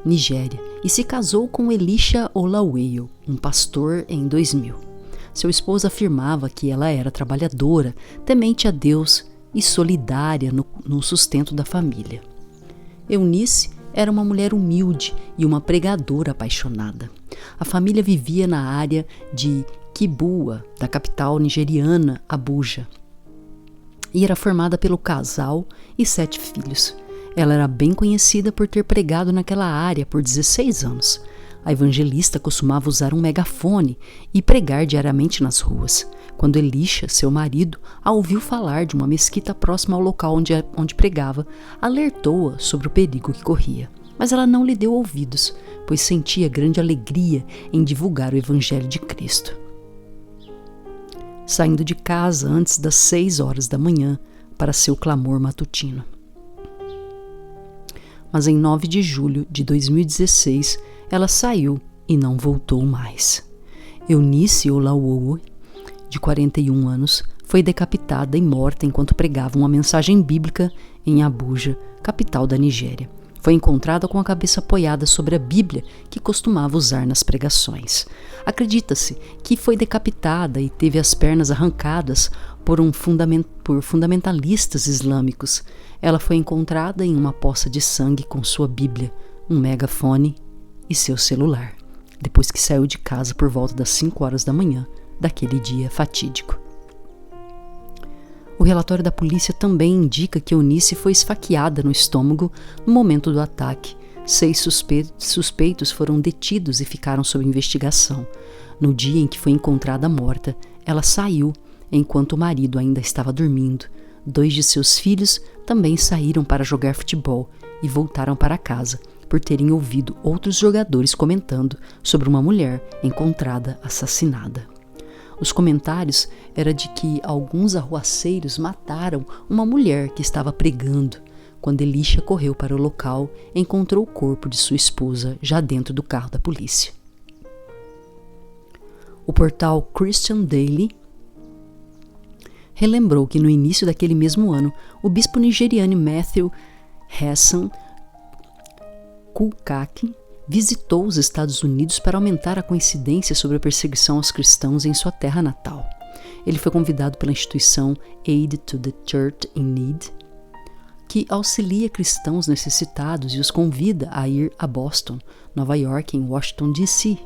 Nigéria, e se casou com Elisha Olaweyo, um pastor, em 2000. Seu esposo afirmava que ela era trabalhadora, temente a Deus e solidária no sustento da família. Eunice era uma mulher humilde e uma pregadora apaixonada. A família vivia na área de Kibua, da capital nigeriana, Abuja, e era formada pelo casal e 7 filhos. Ela era bem conhecida por ter pregado naquela área por 16 anos. A evangelista costumava usar um megafone e pregar diariamente nas ruas. Quando Elisha, seu marido, a ouviu falar de uma mesquita próxima ao local onde pregava, alertou-a sobre o perigo que corria. Mas ela não lhe deu ouvidos, pois sentia grande alegria em divulgar o evangelho de Cristo. Saindo de casa antes das 6 horas da manhã para seu clamor matutino. Mas em 9 de julho de 2016, ela saiu e não voltou mais. Eunice Olaweyo, de 41 anos, foi decapitada e morta enquanto pregava uma mensagem bíblica em Abuja, capital da Nigéria. Foi encontrada com a cabeça apoiada sobre a Bíblia que costumava usar nas pregações. Acredita-se que foi decapitada e teve as pernas arrancadas por fundamentalistas islâmicos. Ela foi encontrada em uma poça de sangue com sua Bíblia, um megafone e seu celular, depois que saiu de casa por volta das 5 horas da manhã daquele dia fatídico. O relatório da polícia também indica que Eunice foi esfaqueada no estômago no momento do ataque. 6 suspeitos foram detidos e ficaram sob investigação. No dia em que foi encontrada morta, ela saiu enquanto o marido ainda estava dormindo. 2 de seus filhos também saíram para jogar futebol e voltaram para casa por terem ouvido outros jogadores comentando sobre uma mulher encontrada assassinada. Os comentários eram de que alguns arruaceiros mataram uma mulher que estava pregando. Quando Elisha correu para o local, encontrou o corpo de sua esposa já dentro do carro da polícia. O portal Christian Daily relembrou que no início daquele mesmo ano, o bispo nigeriano Matthew Hassan Kulkaki visitou os Estados Unidos para aumentar a coincidência sobre a perseguição aos cristãos em sua terra natal. Ele foi convidado pela instituição Aid to the Church in Need, que auxilia cristãos necessitados e os convida a ir a Boston, Nova York e Washington, D.C.,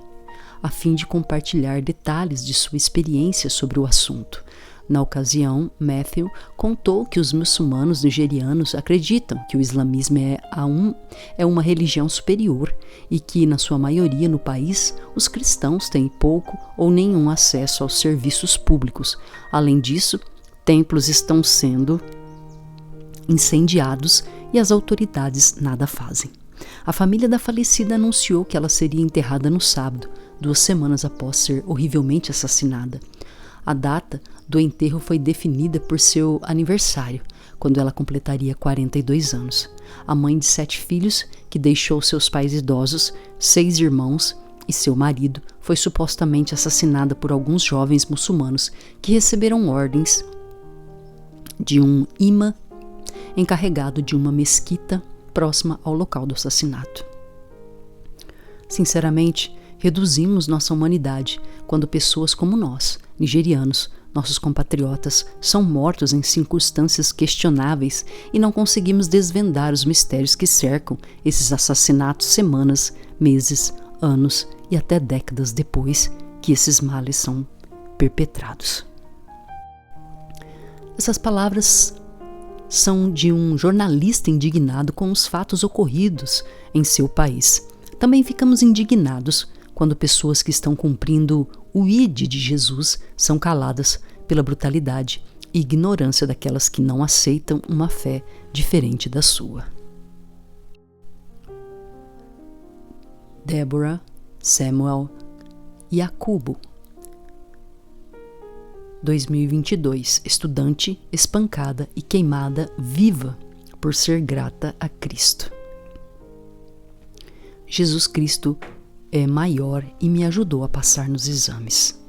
a fim de compartilhar detalhes de sua experiência sobre o assunto. Na ocasião, Matthew contou que os muçulmanos nigerianos acreditam que o islamismo é uma religião superior e que, na sua maioria no país, os cristãos têm pouco ou nenhum acesso aos serviços públicos. Além disso, templos estão sendo incendiados e as autoridades nada fazem. A família da falecida anunciou que ela seria enterrada no sábado, 2 semanas após ser horrivelmente assassinada. A data do enterro foi definida por seu aniversário, quando ela completaria 42 anos. A mãe de 7 filhos, que deixou seus pais idosos, 6 irmãos e seu marido, foi supostamente assassinada por alguns jovens muçulmanos que receberam ordens de um imã encarregado de uma mesquita próxima ao local do assassinato. Sinceramente, reduzimos nossa humanidade quando pessoas como nós, nigerianos, nossos compatriotas, são mortos em circunstâncias questionáveis e não conseguimos desvendar os mistérios que cercam esses assassinatos semanas, meses, anos e até décadas depois que esses males são perpetrados. Essas palavras são de um jornalista indignado com os fatos ocorridos em seu país. Também ficamos indignados quando pessoas que estão cumprindo o ID de Jesus são caladas pela brutalidade e ignorância daquelas que não aceitam uma fé diferente da sua. Deborah Samuel Yakubu, 2022, estudante espancada e queimada viva por ser grata a Cristo. Jesus Cristo é maior e me ajudou a passar nos exames.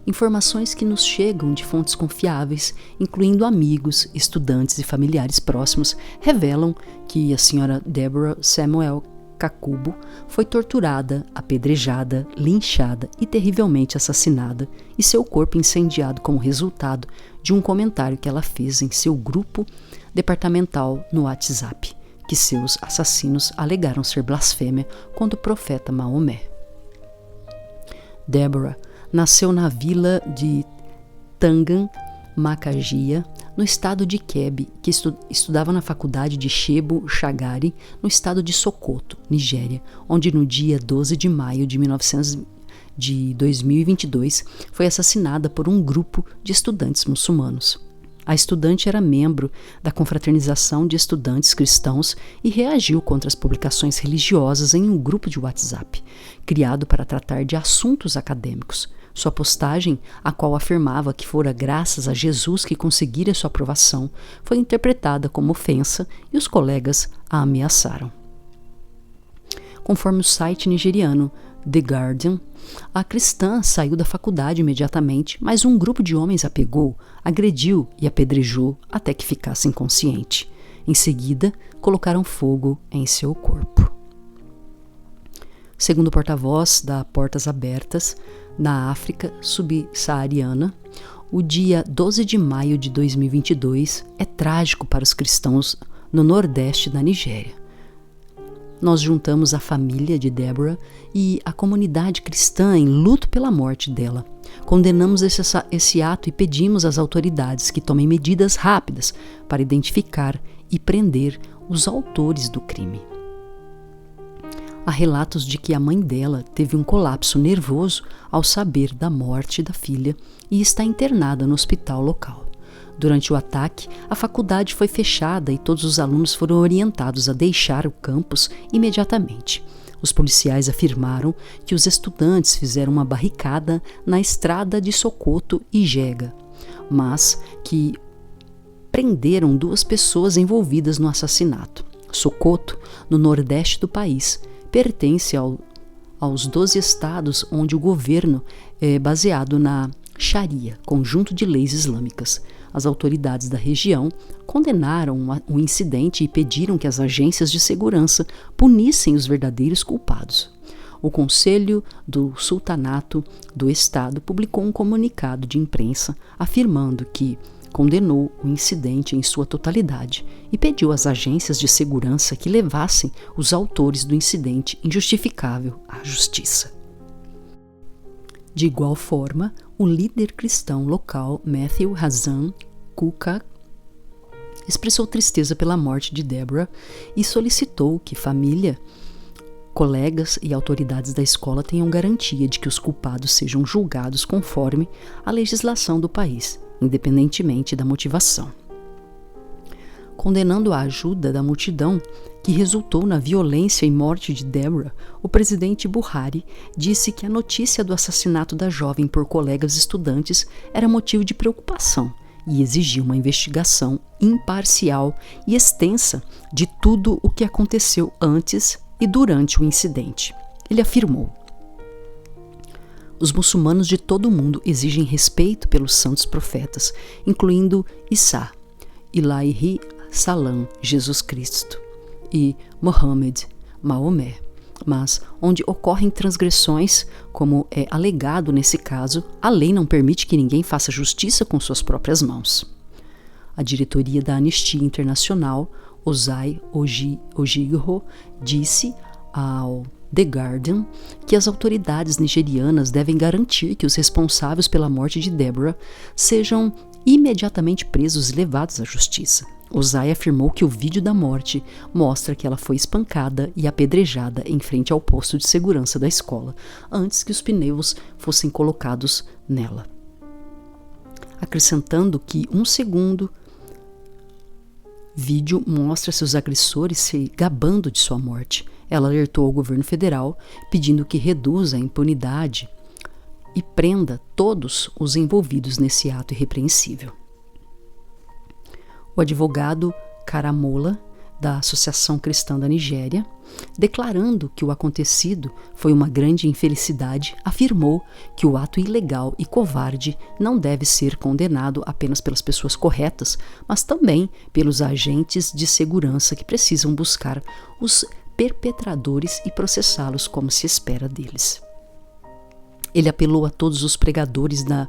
Informações que nos chegam de fontes confiáveis, incluindo amigos, estudantes e familiares próximos, revelam que a senhora Deborah Samuel Yakubu foi torturada, apedrejada, linchada e terrivelmente assassinada, e seu corpo incendiado como resultado de um comentário que ela fez em seu grupo departamental no WhatsApp, que seus assassinos alegaram ser blasfêmia contra o profeta Maomé. Deborah nasceu na vila de Tangan Makagia, no estado de Kebbi, que estudava na faculdade de Shebu Shagari, no estado de Sokoto, Nigéria, onde no dia 12 de maio de 2022 foi assassinada por um grupo de estudantes muçulmanos. A estudante era membro da confraternização de estudantes cristãos e reagiu contra as publicações religiosas em um grupo de WhatsApp, criado para tratar de assuntos acadêmicos. Sua postagem, a qual afirmava que fora graças a Jesus que conseguira sua aprovação, foi interpretada como ofensa e os colegas a ameaçaram. Conforme o site nigeriano The Guardian, a cristã saiu da faculdade imediatamente, mas um grupo de homens a pegou, agrediu e apedrejou até que ficasse inconsciente. Em seguida, colocaram fogo em seu corpo. Segundo o porta-voz da Portas Abertas, na África subsaariana, o dia 12 de maio de 2022 é trágico para os cristãos no nordeste da Nigéria. Nós juntamos a família de Deborah e a comunidade cristã em luto pela morte dela. Condenamos esse ato e pedimos às autoridades que tomem medidas rápidas para identificar e prender os autores do crime. Há relatos de que a mãe dela teve um colapso nervoso ao saber da morte da filha e está internada no hospital local. Durante o ataque, a faculdade foi fechada e todos os alunos foram orientados a deixar o campus imediatamente. Os policiais afirmaram que os estudantes fizeram uma barricada na estrada de Sokoto e Jega, mas que prenderam 2 pessoas envolvidas no assassinato. Sokoto, no nordeste do país, pertence aos 12 estados onde o governo é baseado na Sharia, conjunto de leis islâmicas. As autoridades da região condenaram o incidente e pediram que as agências de segurança punissem os verdadeiros culpados. O Conselho do Sultanato do Estado publicou um comunicado de imprensa afirmando que condenou o incidente em sua totalidade e pediu às agências de segurança que levassem os autores do incidente injustificável à justiça. De igual forma, o líder cristão local Matthew Hassan Kuka expressou tristeza pela morte de Deborah e solicitou que família, colegas e autoridades da escola tenham garantia de que os culpados sejam julgados conforme a legislação do país, independentemente da motivação. Condenando a ajuda da multidão que resultou na violência e morte de Deborah, o presidente Buhari disse que a notícia do assassinato da jovem por colegas estudantes era motivo de preocupação e exigiu uma investigação imparcial e extensa de tudo o que aconteceu antes e durante o incidente. Ele afirmou: os muçulmanos de todo o mundo exigem respeito pelos santos profetas, incluindo Isa, Ilaihi Salam, Jesus Cristo, e Mohammed, Maomé. mas onde ocorrem transgressões, como é alegado nesse caso, a lei não permite que ninguém faça justiça com suas próprias mãos. A diretoria da Anistia Internacional, Ozai Ojigho, disse ao The Guardian que as autoridades nigerianas devem garantir que os responsáveis pela morte de Deborah sejam imediatamente presos e levados à justiça. Ozai afirmou que o vídeo da morte mostra que ela foi espancada e apedrejada em frente ao posto de segurança da escola, antes que os pneus fossem colocados nela. Acrescentando que um segundo vídeo mostra seus agressores se gabando de sua morte. Ela alertou ao governo federal, pedindo que reduza a impunidade e prenda todos os envolvidos nesse ato irrepreensível. O advogado Karamola, da Associação Cristã da Nigéria, declarando que o acontecido foi uma grande infelicidade, afirmou que o ato ilegal e covarde não deve ser condenado apenas pelas pessoas corretas, mas também pelos agentes de segurança que precisam buscar os perpetradores e processá-los como se espera deles. Ele apelou a todos os pregadores da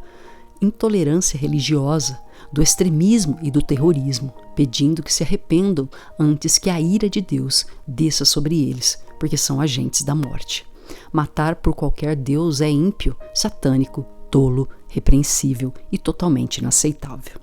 intolerância religiosa, do extremismo e do terrorismo, pedindo que se arrependam antes que a ira de Deus desça sobre eles, porque são agentes da morte. Matar por qualquer Deus é ímpio, satânico, tolo, repreensível e totalmente inaceitável.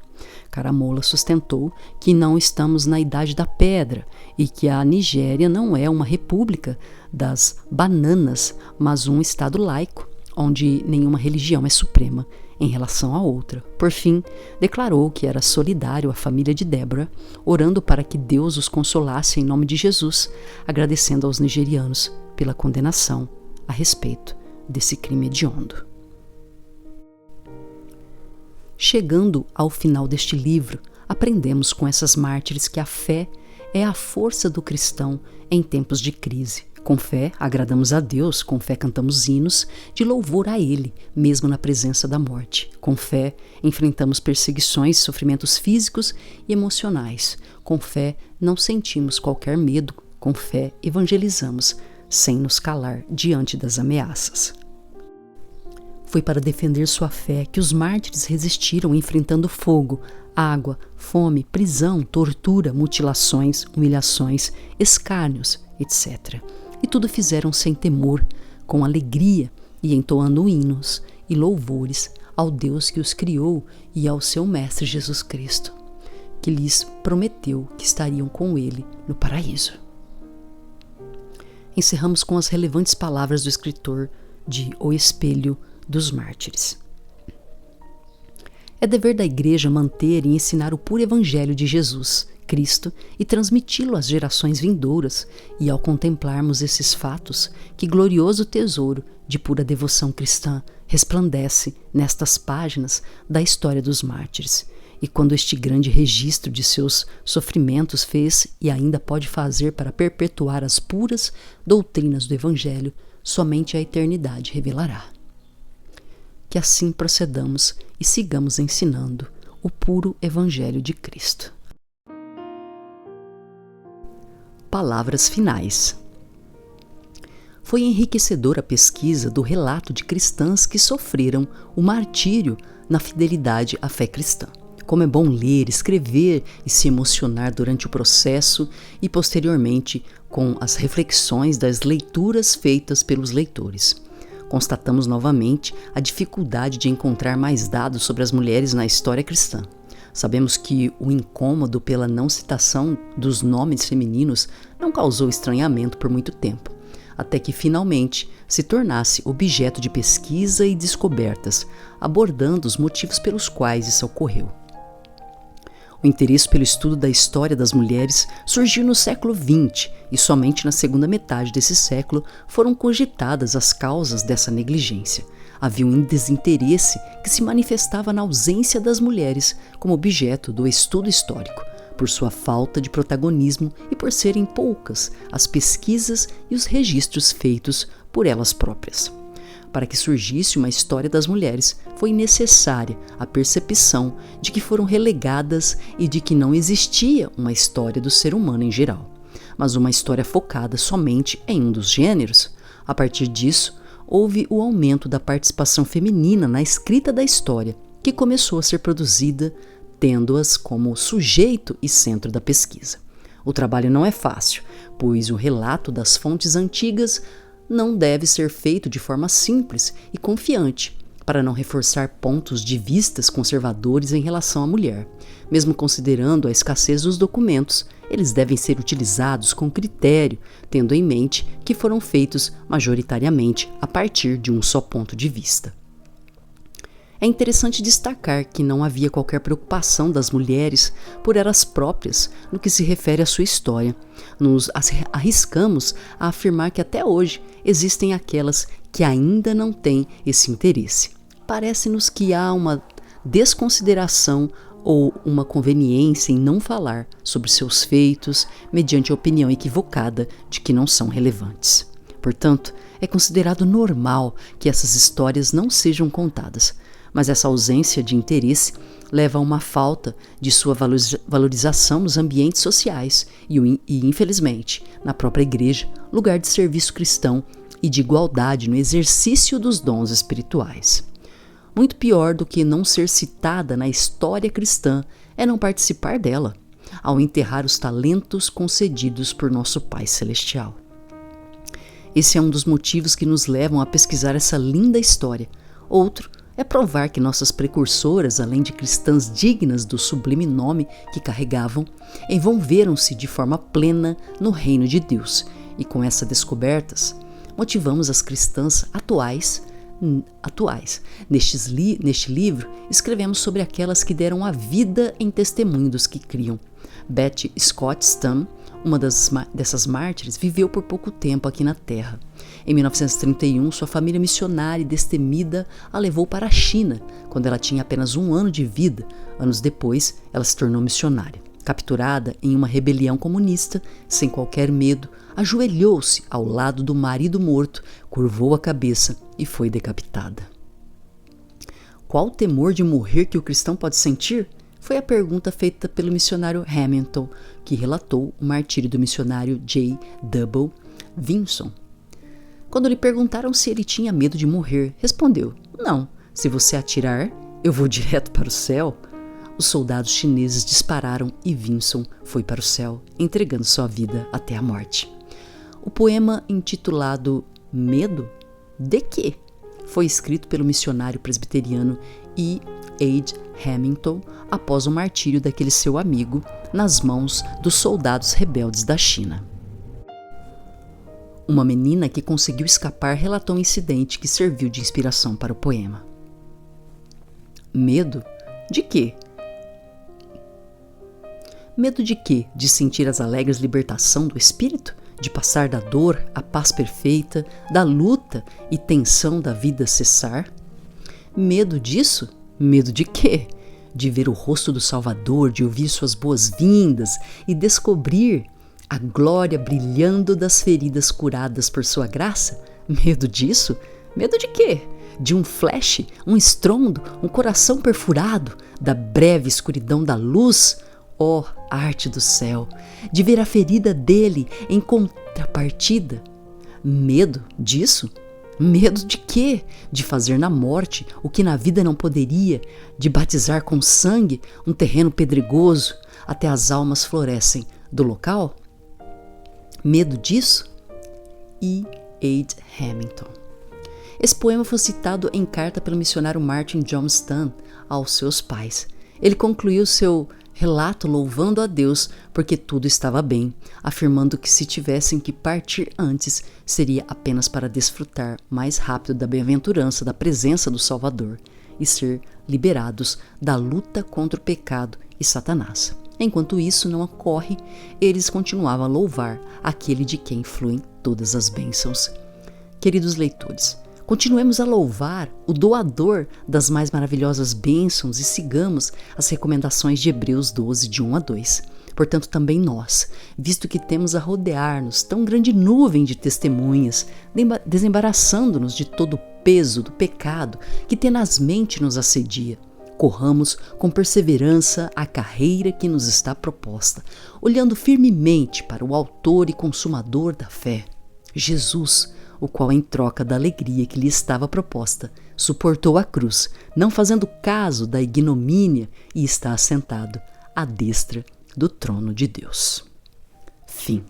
Karamola sustentou que não estamos na Idade da Pedra e que a Nigéria não é uma república das bananas, mas um estado laico, onde nenhuma religião é suprema em relação a outra. Por fim, declarou que era solidário à família de Deborah, orando para que Deus os consolasse em nome de Jesus, agradecendo aos nigerianos pela condenação a respeito desse crime hediondo. Chegando ao final deste livro, aprendemos com essas mártires que a fé é a força do cristão em tempos de crise. Com fé, agradamos a Deus, com fé cantamos hinos de louvor a Ele, mesmo na presença da morte. Com fé, enfrentamos perseguições, sofrimentos físicos e emocionais. Com fé, não sentimos qualquer medo. Com fé, evangelizamos, sem nos calar diante das ameaças. Foi para defender sua fé que os mártires resistiram enfrentando fogo, água, fome, prisão, tortura, mutilações, humilhações, escárnios, etc. E tudo fizeram sem temor, com alegria e entoando hinos e louvores ao Deus que os criou e ao seu Mestre Jesus Cristo, que lhes prometeu que estariam com ele no paraíso. Encerramos com as relevantes palavras do escritor de O Espelho dos Mártires. É dever da Igreja manter e ensinar o puro Evangelho de Jesus, Cristo, e transmiti-lo às gerações vindouras, e ao contemplarmos esses fatos, que glorioso tesouro de pura devoção cristã resplandece nestas páginas da história dos mártires. E quando este grande registro de seus sofrimentos fez e ainda pode fazer para perpetuar as puras doutrinas do Evangelho, somente a eternidade revelará. Que assim procedamos e sigamos ensinando o puro Evangelho de Cristo. Palavras finais. Foi enriquecedora a pesquisa do relato de cristãs que sofreram o martírio na fidelidade à fé cristã. Como é bom ler, escrever e se emocionar durante o processo e posteriormente com as reflexões das leituras feitas pelos leitores. Constatamos novamente a dificuldade de encontrar mais dados sobre as mulheres na história cristã. Sabemos que o incômodo pela não citação dos nomes femininos não causou estranhamento por muito tempo, até que finalmente se tornasse objeto de pesquisa e descobertas, abordando os motivos pelos quais isso ocorreu. O interesse pelo estudo da história das mulheres surgiu no século XX e somente na segunda metade desse século foram cogitadas as causas dessa negligência. Havia um desinteresse que se manifestava na ausência das mulheres como objeto do estudo histórico, por sua falta de protagonismo e por serem poucas as pesquisas e os registros feitos por elas próprias. Para que surgisse uma história das mulheres, foi necessária a percepção de que foram relegadas e de que não existia uma história do ser humano em geral. mas uma história focada somente em um dos gêneros. A partir disso, houve o aumento da participação feminina na escrita da história, que começou a ser produzida tendo-as como sujeito e centro da pesquisa. O trabalho não é fácil, pois o relato das fontes antigas não deve ser feito de forma simples e confiante, para não reforçar pontos de vistas conservadores em relação à mulher. Mesmo considerando a escassez dos documentos, eles devem ser utilizados com critério, tendo em mente que foram feitos majoritariamente a partir de um só ponto de vista. É interessante destacar que não havia qualquer preocupação das mulheres por elas próprias no que se refere à sua história. Nos arriscamos a afirmar que até hoje existem aquelas que ainda não têm esse interesse. Parece-nos que há uma desconsideração ou uma conveniência em não falar sobre seus feitos mediante a opinião equivocada de que não são relevantes. Portanto, é considerado normal que essas histórias não sejam contadas, mas essa ausência de interesse leva a uma falta de sua valorização nos ambientes sociais e, infelizmente, na própria igreja, lugar de serviço cristão e de igualdade no exercício dos dons espirituais. Muito pior do que não ser citada na história cristã é não participar dela, ao enterrar os talentos concedidos por nosso Pai Celestial. Esse é um dos motivos que nos levam a pesquisar essa linda história. Outro é provar que nossas precursoras, além de cristãs dignas do sublime nome que carregavam, envolveram-se de forma plena no reino de Deus. E com essas descobertas, motivamos as cristãs atuais. Neste livro, escrevemos sobre aquelas que deram a vida em testemunho dos que criam. Beth Scott Stam, uma dessas mártires, viveu por pouco tempo aqui na Terra. Em 1931, sua família missionária e destemida a levou para a China, quando ela tinha apenas 1 ano de vida. Anos depois, ela se tornou missionária. Capturada em uma rebelião comunista, sem qualquer medo, ajoelhou-se ao lado do marido morto, curvou a cabeça e foi decapitada. Qual o temor de morrer que o cristão pode sentir? Foi a pergunta feita pelo missionário Hamilton, que relatou o martírio do missionário J. W. Vinson. Quando lhe perguntaram se ele tinha medo de morrer, respondeu: "Não, se você atirar, eu vou direto para o céu." Os soldados chineses dispararam e Vinson foi para o céu, entregando sua vida até a morte. O poema intitulado Medo? De quê? Foi escrito pelo missionário presbiteriano E. H. Hamilton após o martírio daquele seu amigo nas mãos dos soldados rebeldes da China. Uma menina que conseguiu escapar relatou um incidente que serviu de inspiração para o poema. Medo? De quê? Medo de quê? De sentir as alegres libertação do espírito? De passar da dor à paz perfeita, da luta e tensão da vida cessar? Medo disso? Medo de quê? De ver o rosto do Salvador, de ouvir suas boas-vindas e descobrir a glória brilhando das feridas curadas por sua graça? Medo disso? Medo de quê? De um flash, um estrondo, um coração perfurado, da breve escuridão da luz? Ó, arte do céu! De ver a ferida dele em contrapartida? Medo disso? Medo de quê? De fazer na morte o que na vida não poderia, de batizar com sangue um terreno pedregoso até as almas florescem do local? Medo disso? E. H. Hamilton. Esse poema foi citado em carta pelo missionário Martin Johnston aos seus pais. Ele concluiu seu relato louvando a Deus porque tudo estava bem, afirmando que se tivessem que partir antes, seria apenas para desfrutar mais rápido da bem-aventurança da presença do Salvador e ser liberados da luta contra o pecado e Satanás. Enquanto isso não ocorre, eles continuavam a louvar aquele de quem fluem todas as bênçãos. Queridos leitores, continuemos a louvar o doador das mais maravilhosas bênçãos e sigamos as recomendações de Hebreus 12, de 1 a 2. Portanto, também nós, visto que temos a rodear-nos tão grande nuvem de testemunhas, desembaraçando-nos de todo o peso do pecado que tenazmente nos assedia, Corramos com perseverança a carreira que nos está proposta, olhando firmemente para o autor e consumador da fé, Jesus, o qual, em troca da alegria que lhe estava proposta, suportou a cruz, não fazendo caso da ignomínia, e está assentado à destra do trono de Deus. Fim.